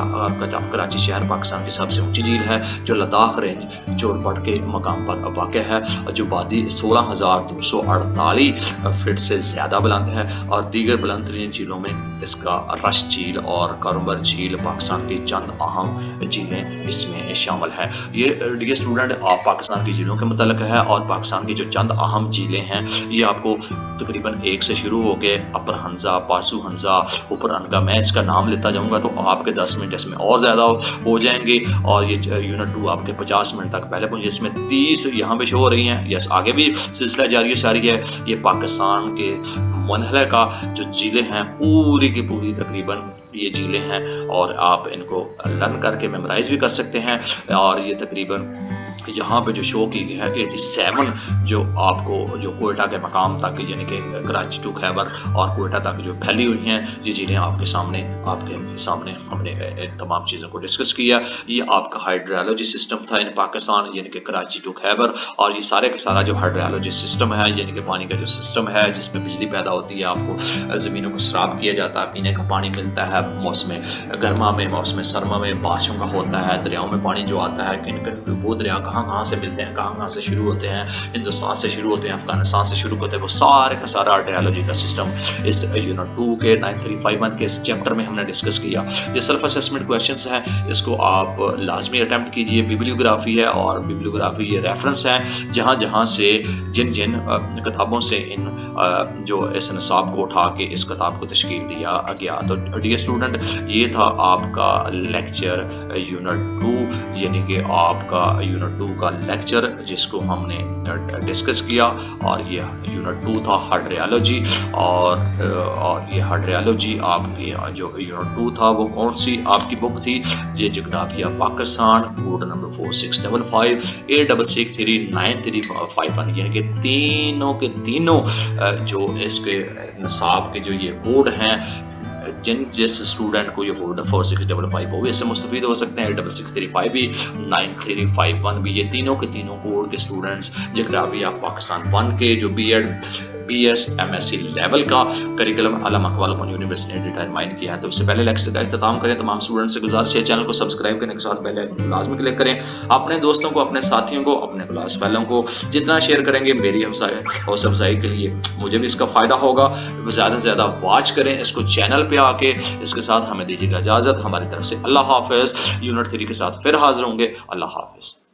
कराची शहर पाकिस्तान की सबसे ऊंची झील है, जो लद्दाख रेंज चोरपट के मकाम पर वाक़ है, जो वादी 16,248 फीट से ज़्यादा बुलंद है। और दीगर बुलंद तरीन झीलों में इसका रश झील और कारुमर झील पाकिस्तान की चंद अहम झीलें इसमें शामिल है। ये डियर स्टूडेंट आप पाकिस्तान की झीलों के मुतालिक है, और पाकिस्तान की जो चंद अहम झीलें हैं ये आपको तकरीबन 1 से शुरू हो गए, अपर हंजा, पासू हंजा, ऊपर अनगा। मैं इसका नाम लेता जाऊंगा तो आपके 10 मिनट इसमें और ज़्यादा हो जाएंगे, और ये यूनिट 2 आपके 50 मिनट तक पहले पहुंचे, इसमें 30 यहाँ पे शो हो रही हैं। यस, आगे भी सिलसिला जारी सारी है। ये पाकिस्तान के मनहला का जो झीलें हैं पूरी की पूरी तकरीबन ये झीलें हैं, और आप इनको लर्न करके मेमोराइज भी कर सकते हैं। और ये तकरीबन यहाँ पे जो शो की गई है 87 जो आपको जो कोयटा के मकाम तक, यानी कि कराची टू खैबर और कोयटा तक जो फैली हुई हैं ये झीलें आपके सामने हमने इन तमाम चीज़ों को डिस्कस किया। ये आपका हाइड्रोलॉजी सिस्टम था इन पाकिस्तान, यानी कि कराची टू खैबर, और ये सारे का सारा जो हाइड्रोलॉजी सिस्टम है, यानी कि पानी का जो सिस्टम है जिसमें बिजली पैदा होती है, आपको ज़मीनों को सराब किया जाता है, पीने का पानी मिलता है मौसम गर्मा में, मौसम सरमा में बारिशों का होता है, दरियाओं में पानी जो आता है, किन वो दरिया कहाँ से मिलते हैं, कहाँ से शुरू होते हैं, हिंदुस्तान से शुरू होते हैं, अफगानिस्तान से शुरू होते हैं, वो सारे का सारा हाइड्रोलॉजी का सिस्टम इस यूनिट 2 के 9351 के इस चैप्टर में हमने डिस्कस किया। ये सेल्फ असेसमेंट क्वेश्चंस हैं, इसको आप लाजमी अटेम्प्ट कीजिए। बिब्लियोग्राफी है, और बिब्लियोग्राफी ये रेफरेंस है जहाँ से जिन किताबों से इन जो इस निसाब को उठा के इस किताब को तश्कील दिया गया। तो डियर स्टूडेंट, ये था आपका लेक्चर यूनिट 2, यानी कि आपका यूनिट 2 का लेक्चर जिसको हमने डिस्कस किया। और ये यूनिट 2 था हाइड्रोलॉजी, और ये हाइड्रोलॉजी आपकी जो यूनिट 2 था वो कौन सी आपकी बुक थी? ये जोग्राफिया पाकिस्तान, कोड नंबर 4655 86639351, यानी कि तीनों के तीनों जो इसके निसाब के जो ये कोड हैं, जिस स्टूडेंट को ये 4655 हो इससे मुस्तफीद हो सकते हैं। 8663 भी, 9351 भी, ये तीनों के तीनों कोड के स्टूडेंट्स जोग्राफिया पाकिस्तान 1 के जो बीएड BS MSc लेवल का करिकुलम आलम इकबाल ओपन यूनिवर्सिटी ने डिटरमाइन किया है। तो इससे पहले लेक्चर का इख्तिताम करें, तमाम स्टूडेंट्स से गुजारिश है चैनल को सब्सक्राइब करने के साथ बेल आइकन लाजमी क्लिक करें। अपने दोस्तों को, अपने साथियों को, अपने क्लास वालों को जितना शेयर करेंगे मेरी हौसला अफजाई के लिए मुझे भी इसका फ़ायदा होगा। ज़्यादा से ज़्यादा वॉच करें इसको चैनल पर आके। इसके साथ हमें दीजिएगा इजाज़त, हमारी तरफ से अल्लाह हाफिज़। यूनिट 3 के साथ फिर हाजिर होंगे। अल्लाह हाफिज़।